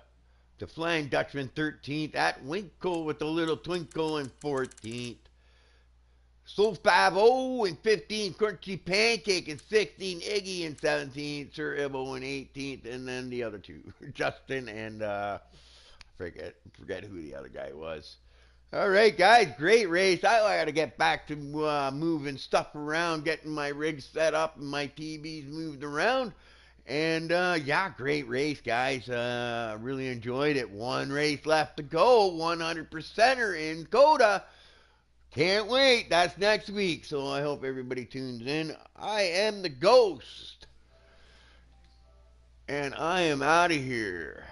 the Flying Dutchman 13th, at Winkle with the little twinkle in 14th, Soul 50 in 15th, Crunchy Pancake in 16th, Iggy in 17th, Sir Ibbo in 18th, and then the other two, Justin and forget who the other guy was. All right, guys, great race. I got to get back to moving stuff around, getting my rig set up and my TVs moved around. And yeah, great race, guys. Really enjoyed it. One race left to go. 100%er in Coda. Can't wait. That's next week. So I hope everybody tunes in. I am the Ghost. And I am out of here.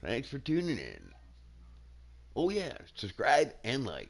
Thanks for tuning in. Oh, yeah. Subscribe and like.